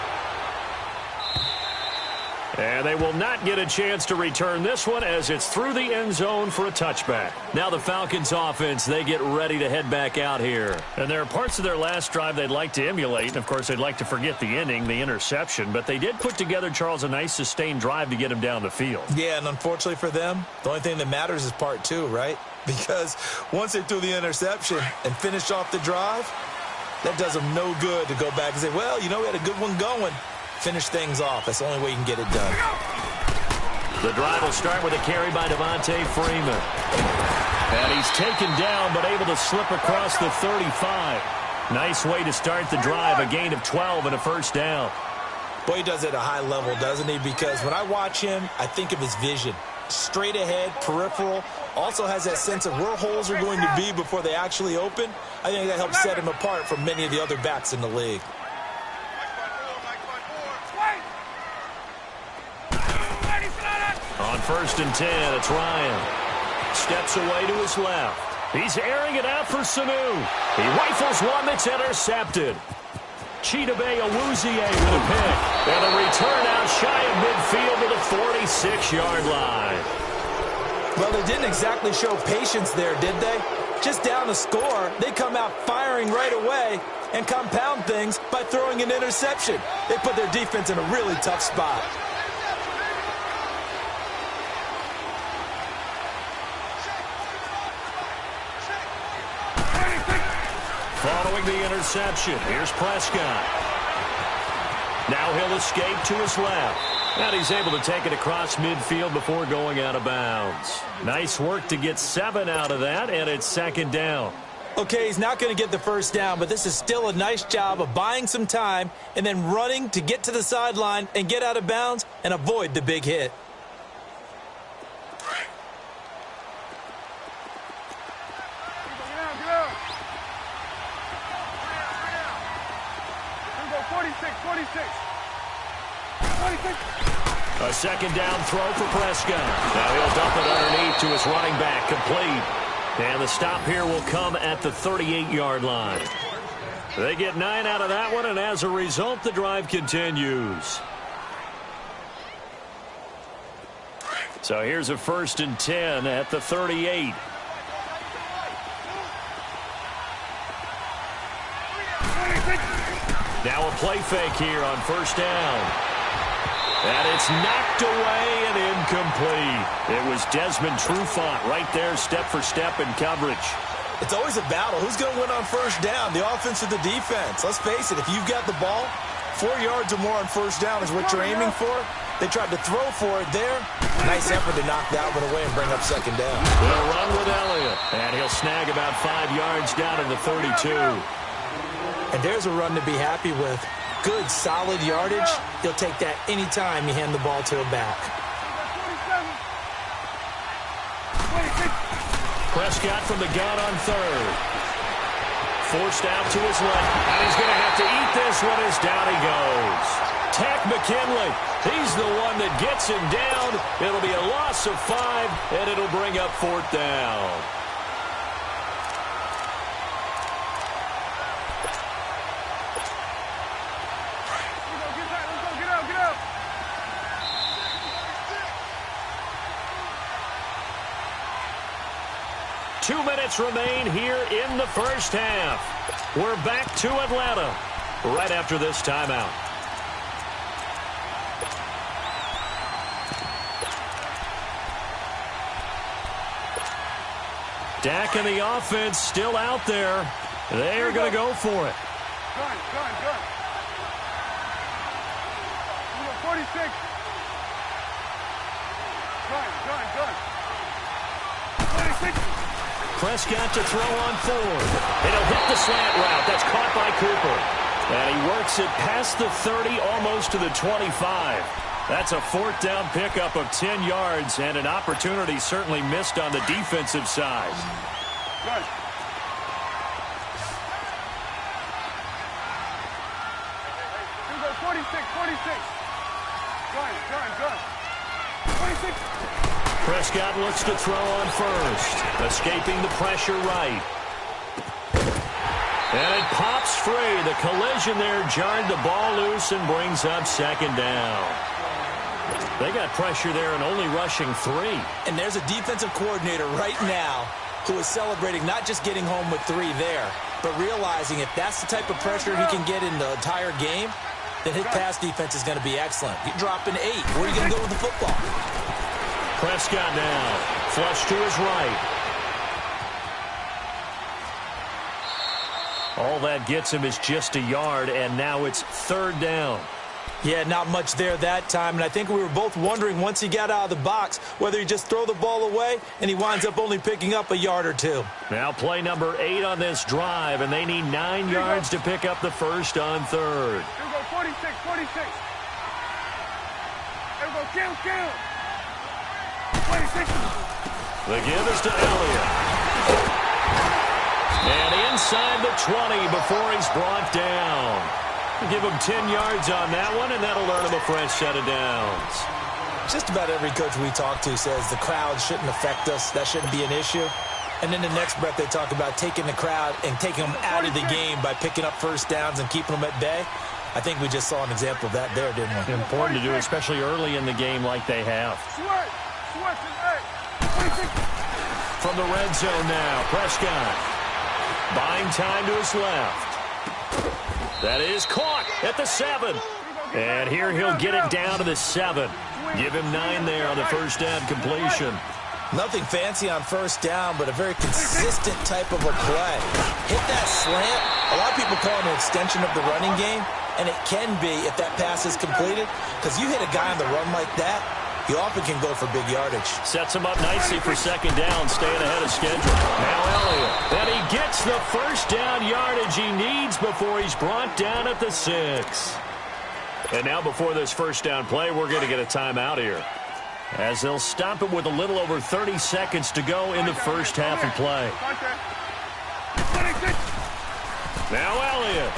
And they will not get a chance to return this one, as it's through the end zone for a touchback. Now the Falcons offense, they get ready to head back out here. And there are parts of their last drive they'd like to emulate. And, of course, they'd like to forget the inning, the interception. But they did put together, Charles, a nice sustained drive to get him down the field. Yeah, and unfortunately for them, the only thing that matters is part 2, right? Because once they threw the interception and finished off the drive, that does them no good to go back and say, well, you know, we had a good one going. Finish things off. That's the only way you can get it done. The drive will start with a carry by Devontae Freeman. And he's taken down, but able to slip across the 35. Nice way to start the drive. A gain of 12 and a 1st down. Boy, he does it at a high level, doesn't he? Because when I watch him, I think of his vision. Straight ahead, peripheral. Also has that sense of where holes are going to be before they actually open. I think that helps set him apart from many of the other backs in the league. On 1st and 10, it's Ryan. Steps away to his left. He's airing it out for Sanu. He rifles one that's intercepted. Chidobe Awuzie with a pick. And a return out shy of midfield to the 46-yard line. Well, they didn't exactly show patience there, did they? Just down the score, they come out firing right away and compound things by throwing an interception. They put their defense in a really tough spot. Following the interception, here's Prescott. Now he'll escape to his left. And he's able to take it across midfield before going out of bounds. Nice work to get 7 out of that, and it's 2nd down. Okay, he's not going to get the 1st down, but this is still a nice job of buying some time and then running to get to the sideline and get out of bounds and avoid the big hit. A 2nd down throw for Prescott. Now he'll dump it underneath to his running back, complete. And the stop here will come at the 38-yard line. They get 9 out of that one, and as a result, the drive continues. So here's a 1st and 10 at the 38. Now a play fake here on 1st down. And it's knocked away and incomplete. It was Desmond Trufant right there, step for step in coverage. It's always a battle. Who's going to win on 1st down, the offense or the defense? Let's face it, if you've got the ball, 4 yards or more on 1st down is what you're aiming for. They tried to throw for it there. Nice effort to knock that one away and bring up 2nd down. They'll run with Elliott. And he'll snag about 5 yards down to the 32. And there's a run to be happy with. Good, solid yardage. He'll take that anytime you hand the ball to a back. Prescott from the gun on 3rd. forced out to his left. And he's going to have to eat this one as down he goes. Tack McKinley, he's the one that gets him down. It'll be a loss of 5, and it'll bring up 4th down. Get up. 2 minutes remain here in the first half. We're back to Atlanta right after this timeout. Dak and the offense still out there. They are going to go for it. Gun. 46. Gun. 26. Prescott to throw on 4. It'll hit the slant route. That's caught by Cooper. And he works it past the 30, almost to the 25. That's a 4th down pickup of 10 yards, and an opportunity certainly missed on the defensive side. Run. Here we go, 46. Gun. 26. Prescott looks to throw on first, escaping the pressure right. And it pops free. The collision there jarred the ball loose and brings up 2nd down. They got pressure there and only rushing 3. And there's a defensive coordinator right now who is celebrating not just getting home with 3 there, but realizing if that's the type of pressure he can get in the entire game, then his pass defense is going to be excellent. You're dropping 8. Where are you going to go with the football? Prescott now, flush to his right. All that gets him is just a yard, and now it's 3rd down. Yeah, not much there that time, and I think we were both wondering once he got out of the box whether he just throw the ball away, and he winds up only picking up a yard or 2. Now play number 8 on this drive, and they need 9 yards to pick up the first on 3rd. Here we go, 46. Here we go, kill. 26. The give is to Elliott. And inside the 20 before he's brought down. Give him 10 yards on that one, and that'll earn him a fresh set of downs. Just about every coach we talk to says the crowd shouldn't affect us. That shouldn't be an issue. And then the next breath they talk about taking the crowd and taking them out of the game by picking up first downs and keeping them at bay. I think we just saw an example of that there, didn't we? Important to do, especially early in the game like they have. From the red zone now, Prescott. Buying time to his left. That is caught at the 7. And here he'll get it down to the 7. Give him 9 there on the first down completion. Nothing fancy on first down, but a very consistent type of a play. Hit that slant. A lot of people call it an extension of the running game, and it can be if that pass is completed, because you hit a guy on the run like that, you often can go for big yardage. Sets him up nicely for second down, staying ahead of schedule. Now Elliott. And he gets the first down yardage he needs before he's brought down at the 6. And now before this first down play, we're going to get a timeout here, as they'll stop it with a little over 30 seconds to go in the first half of play. Now Elliott.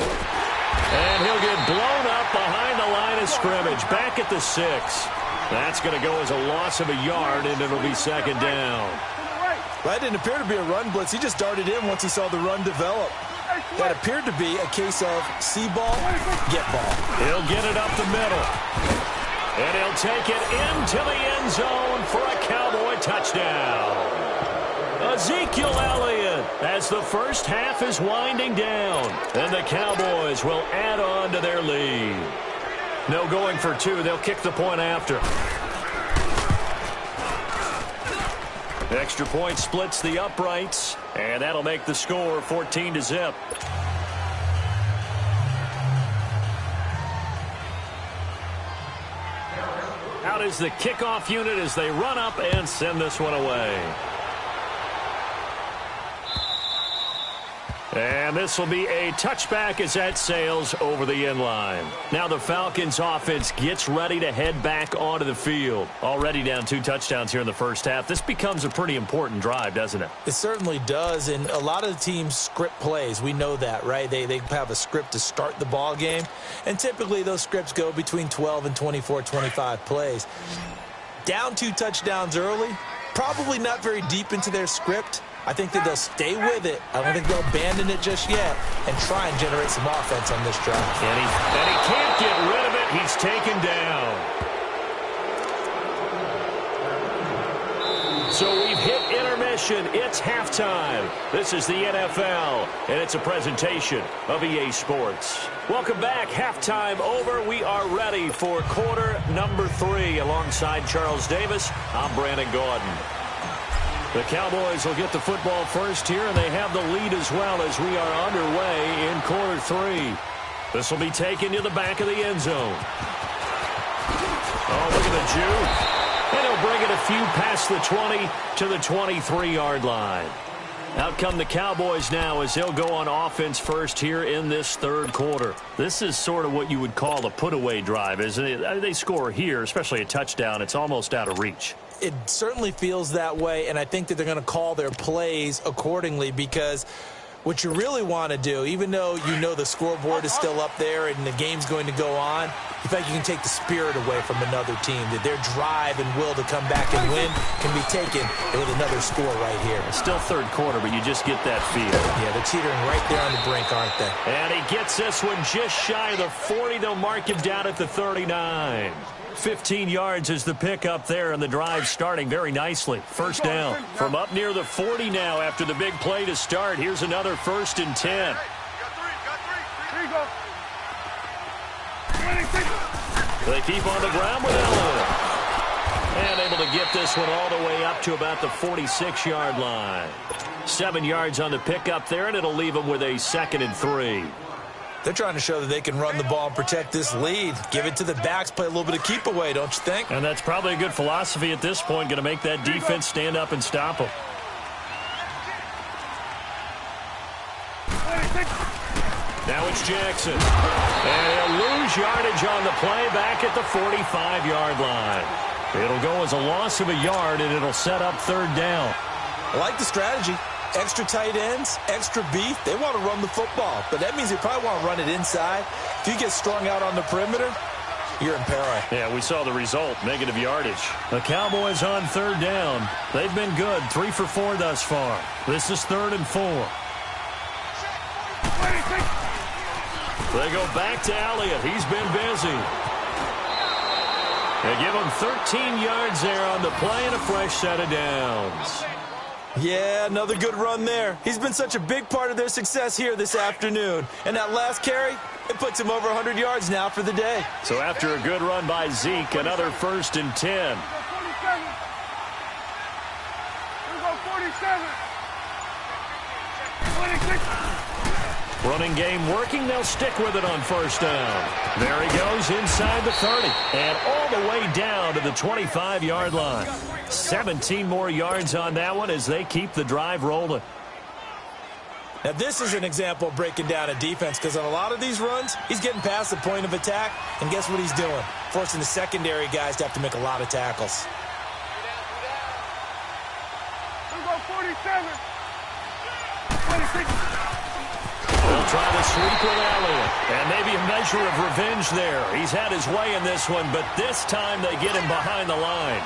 And he'll get blown up behind the line of scrimmage, back at the 6. That's going to go as a loss of a yard, and it'll be second down. That didn't appear to be a run blitz. He just darted in once he saw the run develop. That appeared to be a case of see ball, get ball. He'll get it up the middle. And he'll take it into the end zone for a Cowboy touchdown. Ezekiel Elliott, as the first half is winding down, and the Cowboys will add on to their lead. No going for 2. They'll kick the point after. Extra point splits the uprights, and that'll make the score 14-0. Out is the kickoff unit as they run up and send this one away. And this will be a touchback as that sails over the end line. Now the Falcons offense gets ready to head back onto the field. Already down 2 touchdowns here in the first half. This becomes a pretty important drive, doesn't it? It certainly does, and a lot of the teams script plays. We know that, right? They have a script to start the ball game, and typically those scripts go between 12 and 24, 25 plays. Down 2 touchdowns early, probably not very deep into their script. I think that they'll stay with it. I don't think they'll abandon it just yet and try and generate some offense on this drive. And he can't get rid of it. He's taken down. So we've hit intermission. It's halftime. This is the NFL, and it's a presentation of EA Sports. Welcome back. Halftime over. We are ready for quarter number 3. Alongside Charles Davis, I'm Brandon Gordon. The Cowboys will get the football first here, and they have the lead as well as we are underway in quarter 3. This will be taken to the back of the end zone. Oh, look at the juke. And he'll bring it a few past the 20 to the 23-yard line. Out come the Cowboys now as they'll go on offense first here in this third quarter. This is sort of what you would call a put-away drive, isn't it? They score here, especially a touchdown. It's almost out of reach. It certainly feels that way, and I think that they're going to call their plays accordingly because what you really want to do, even though you know the scoreboard is still up there and the game's going to go on, in fact, you can take the spirit away from another team, that their drive and will to come back and win can be taken with another score right here. It's still third quarter, but you just get that feel. Yeah, they're teetering right there on the brink, aren't they? And he gets this one just shy of the 40. They'll mark him down at the 39. 15 yards is the pickup there, and the drive starting very nicely. First down from up near the 40 now after the big play to start. Here's another 1st and 10. Got three. Go. 26. They keep on the ground with Elliott. And able to get this one all the way up to about the 46-yard line. 7 yards on the pickup there, and it'll leave them with a 2nd and 3. They're trying to show that they can run the ball and protect this lead. Give it to the backs, play a little bit of keep away, don't you think? And that's probably a good philosophy at this point, going to make that defense stand up and stop them. 26. Now it's Jackson. And he'll lose yardage on the play back at the 45-yard line. It'll go as a loss of a yard, and it'll set up 3rd down. I like the strategy. Extra tight ends, extra beef. They want to run the football, but that means they probably want to run it inside. If you get strung out on the perimeter, you're in peril. Yeah, we saw the result, negative yardage. The Cowboys on 3rd down. They've been good, 3 for 4 thus far. This is 3rd and 4. 26. They go back to Elliott. He's been busy. They give him 13 yards there on the play and a fresh set of downs. Yeah, another good run there. He's been such a big part of their success here this afternoon. And that last carry, it puts him over 100 yards now for the day. So after a good run by Zeke, another 1st and 10. 47. Here we go, 47. 26. Running game working. They'll stick with it on 1st down. There he goes inside the 30. And all the way down to the 25-yard line. 17 more yards on that one as they keep the drive rolling. Now, this is an example of breaking down a defense because on a lot of these runs, he's getting past the point of attack, and guess what he's doing? Forcing the secondary guys to have to make a lot of tackles. Here we go, 47. 26. They'll try to sweep with Elliott. And maybe a measure of revenge there. He's had his way in this one, but this time they get him behind the line.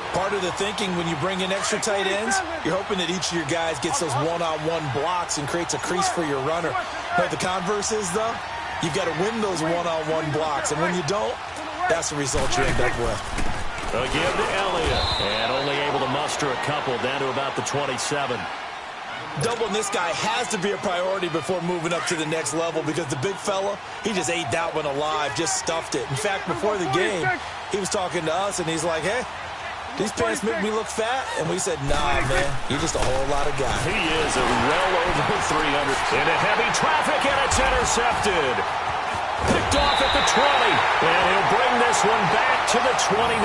Part of the thinking when you bring in extra tight ends, you're hoping that each of your guys gets those one-on-one blocks and creates a crease for your runner. But the converse is, though, you've got to win those one-on-one blocks. And when you don't, that's the result you end up with. Again to Elliott. And only able to muster a couple down to about the 27. Doubling this guy has to be a priority before moving up to the next level because the big fella, he just ate that one alive, just stuffed it. In fact, before the game, he was talking to us, and he's like, hey, these pants make me look fat? And we said, nah, man, you're just a whole lot of guy. He is well over 300. Into heavy traffic, and it's intercepted. Picked off at the 20. And he'll bring this one back to the 29.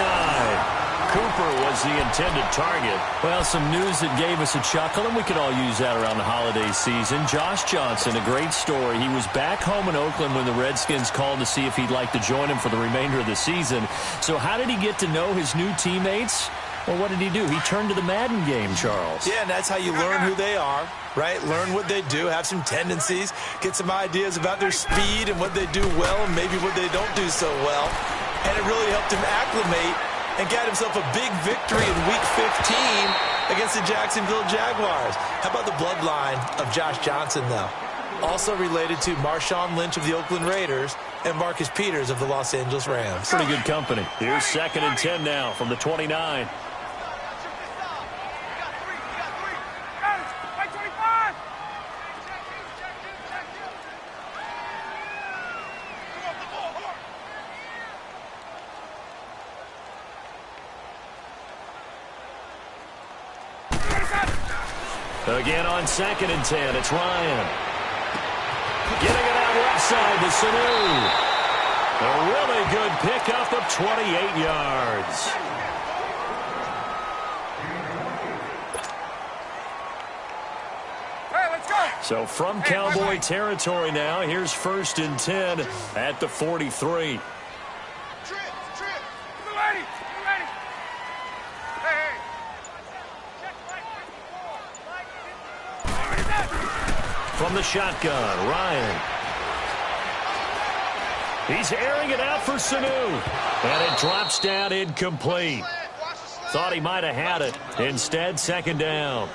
Cooper was the intended target. Well, some news that gave us a chuckle, and we could all use that around the holiday season. Josh Johnson, a great story. He was back home in Oakland when the Redskins called to see if he'd like to join him for the remainder of the season. So how did he get to know his new teammates? Well, what did he do? He turned to the Madden game, Charles. Yeah, and that's how you learn who they are, right? Learn what they do, have some tendencies, get some ideas about their speed and what they do well and maybe what they don't do so well. And it really helped him acclimate and got himself a big victory in Week 15 against the Jacksonville Jaguars. How about the bloodline of Josh Johnson, though? Also related to Marshawn Lynch of the Oakland Raiders and Marcus Peters of the Los Angeles Rams. Pretty good company. Here's 2nd and 10 now from the 29. Again on 2nd and 10, it's Ryan. Getting it out left side to Sanu. A really good pickup of 28 yards. Hey, let's go. So from Cowboy territory now, here's 1st and 10 at the 43. Trip. You ready? Hey. From the shotgun, Ryan. He's airing it out for Sanu. And it drops down incomplete. Thought he might have had it. Instead, 2nd down.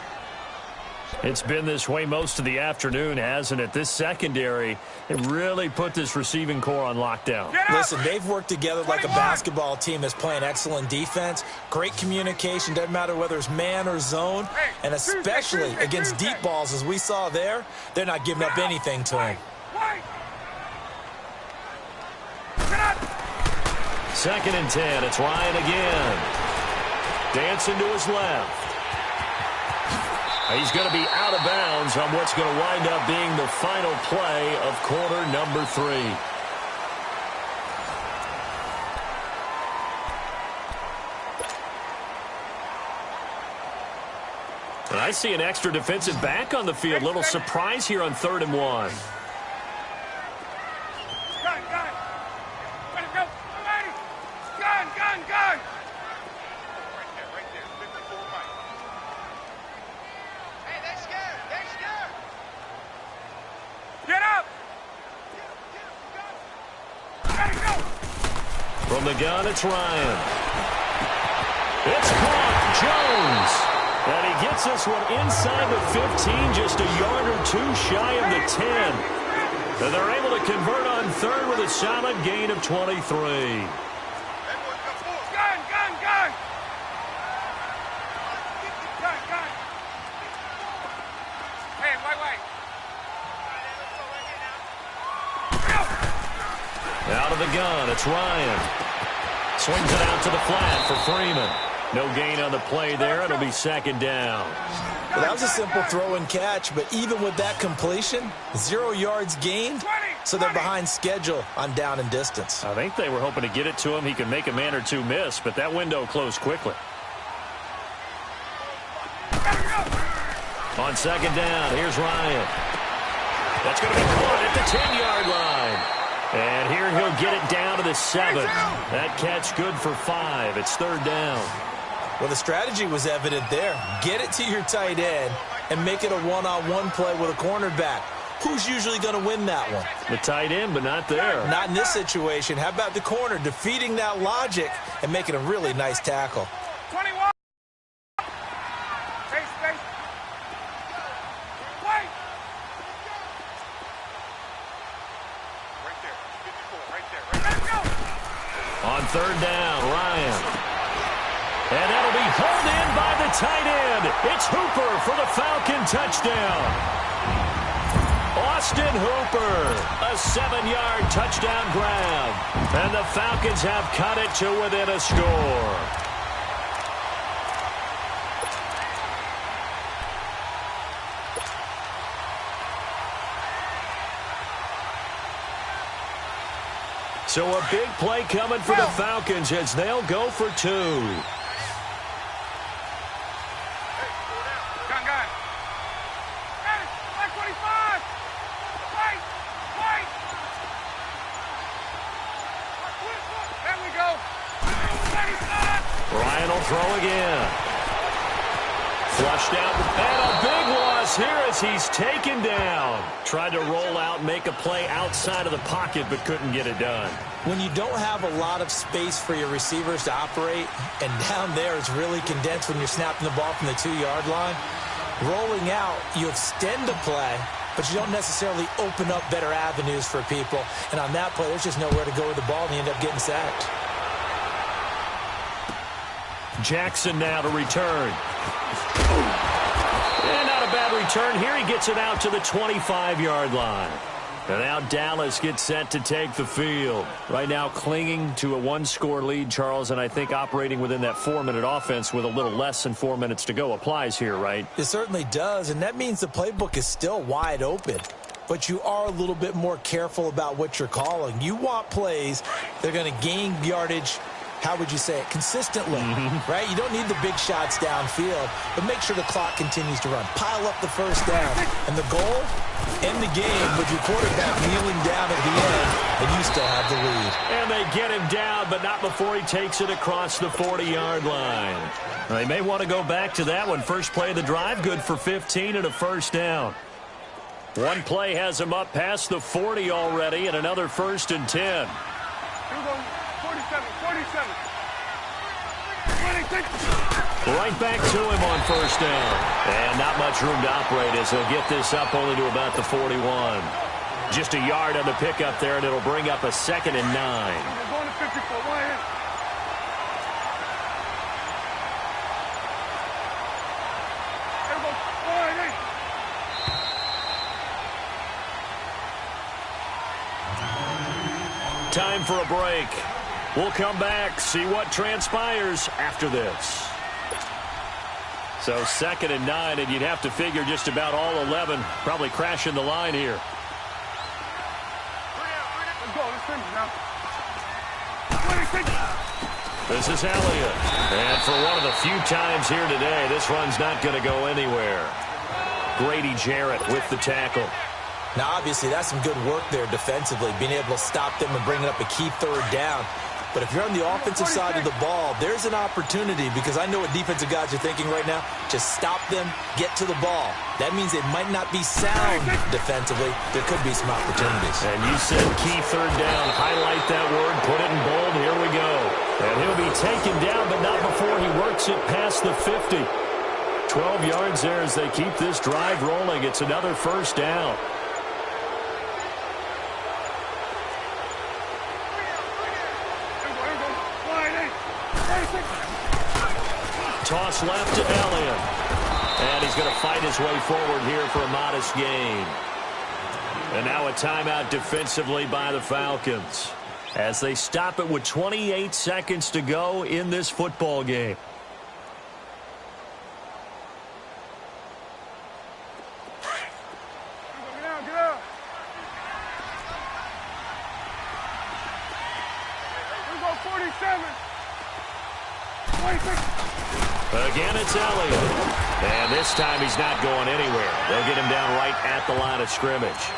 It's been this way most of the afternoon, hasn't it? This secondary, it really put this receiving core on lockdown. Listen, they've worked together like a basketball team that's playing excellent defense. Great communication, doesn't matter whether it's man or zone. And especially against deep balls, as we saw there, they're not giving up anything to him. 2nd and 10, it's Ryan again. Dancing to his left. He's going to be out of bounds on what's going to wind up being the final play of quarter number 3. And I see an extra defensive back on the field. Little surprise here on 3rd and 1. Gun. Get up! From the gun, it's Ryan. It's caught. Jones. And he gets this one inside the 15, just a yard or 2 shy of the 10. And they're able to convert on 3rd with a solid gain of 23. Gun! Hey, wait. Out of the gun, it's Ryan. Swings it out to the flat for Freeman. No gain on the play there. It'll be 2nd down. Well, that was a simple throw and catch, but even with that completion, 0 yards gained, so they're behind schedule on down and distance. I think they were hoping to get it to him. He could make a man or two miss, but that window closed quickly. On 2nd down, here's Ryan. That's going to be caught at the 10-yard line. And here he'll get it down to the 7. That catch good for 5. It's 3rd down. Well, the strategy was evident there. Get it to your tight end and make it a one-on-one play with a cornerback. Who's usually going to win that one? The tight end, but not there. Not in this situation. How about the corner defeating that logic and making a really nice tackle? 21. Space. Wait. Right there. Let's go. On 3rd down, Ryan. And that'll be hauled in by the tight end. It's Hooper for the Falcon touchdown. Austin Hooper, a 7-yard touchdown grab. And the Falcons have cut it to within a score. So a big play coming for the Falcons as they'll go for 2. throw again. Flushed out, and a big loss here as he's taken down. Tried to roll out, make a play outside of the pocket, but couldn't get it done. When you don't have a lot of space for your receivers to operate, and down there it's really condensed when you're snapping the ball from the 2-yard line, rolling out, you extend the play, but you don't necessarily open up better avenues for people. And on that play, there's just nowhere to go with the ball, and you end up getting sacked. Jackson now to return. And not a bad return here. He gets it out to the 25-yard line. And now Dallas gets set to take the field. Right now clinging to a 1-score lead, Charles, and I think operating within that 4-minute offense with a little less than 4 minutes to go applies here, right? It certainly does, and that means the playbook is still wide open. But you are a little bit more careful about what you're calling. You want plays that are going to gain yardage, how would you say it, consistently, right? You don't need the big shots downfield, but make sure the clock continues to run. Pile up the first down, and the goal, end the game with your quarterback kneeling down at the end, and you still have the lead. And they get him down, but not before he takes it across the 40-yard line. They may want to go back to that one. First play of the drive, good for 15 and a first down. One play has him up past the 40 already, and another 1st and 10. 47. Right back to him on first down. And not much room to operate as he'll get this up only to about the 41. Just a yard on the pickup there, and it'll bring up a 2nd and 9. We're going to 54. Why in? Time for a break. We'll come back, see what transpires after this. So 2nd and 9, and you'd have to figure just about all 11 probably crashing the line here. Let's go. Let's finish now. This is Elliott. And for one of the few times here today, this run's not going to go anywhere. Grady Jarrett with the tackle. Now, obviously, that's some good work there defensively, being able to stop them and bringing up a key 3rd down. But if you're on the offensive side of the ball, there's an opportunity, because I know what defensive guys are thinking right now. Just stop them, get to the ball. That means they might not be sound defensively. There could be some opportunities. And you said key 3rd down. Highlight that word, put it in bold. Here we go. And he'll be taken down, but not before he works it past the 50. 12 yards there as they keep this drive rolling. It's another first down. Toss left to Elliott. And he's going to fight his way forward here for a modest gain. And now a timeout defensively by the Falcons as they stop it with 28 seconds to go in this football game. Get out. Let's go 47. 26. Again, it's Elliott. And this time he's not going anywhere. They'll get him down right at the line of scrimmage.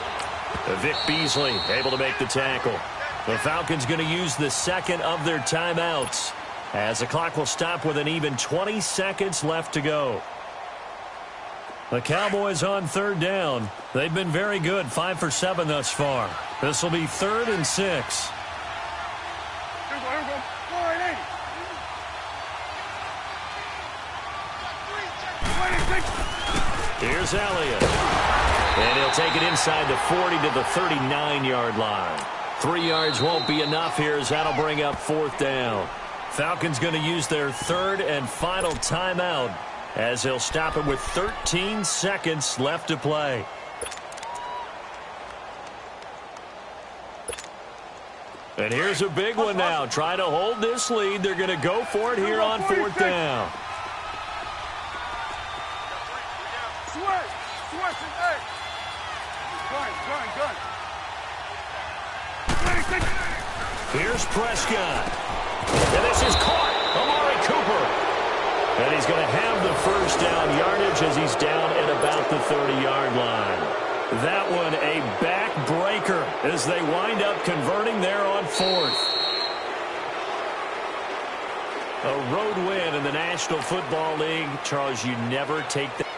Vic Beasley able to make the tackle. The Falcons going to use the 2nd of their timeouts as the clock will stop with an even 20 seconds left to go. The Cowboys on 3rd down. They've been very good, 5 for 7 thus far. This will be 3rd and 6. Here's Elliott. And he'll take it inside the 40 to the 39-yard line. 3 yards won't be enough here as that'll bring up 4th down. Falcons going to use their 3rd and final timeout as they'll stop it with 13 seconds left to play. And here's a big one now. Trying to hold this lead. They're going to go for it here on 4th down. Here's Prescott. And this is caught. Amari Cooper. And he's going to have the first down yardage as he's down at about the 30-yard line. That one a backbreaker as they wind up converting there on 4th. A road win in the National Football League. Charles, you never take that.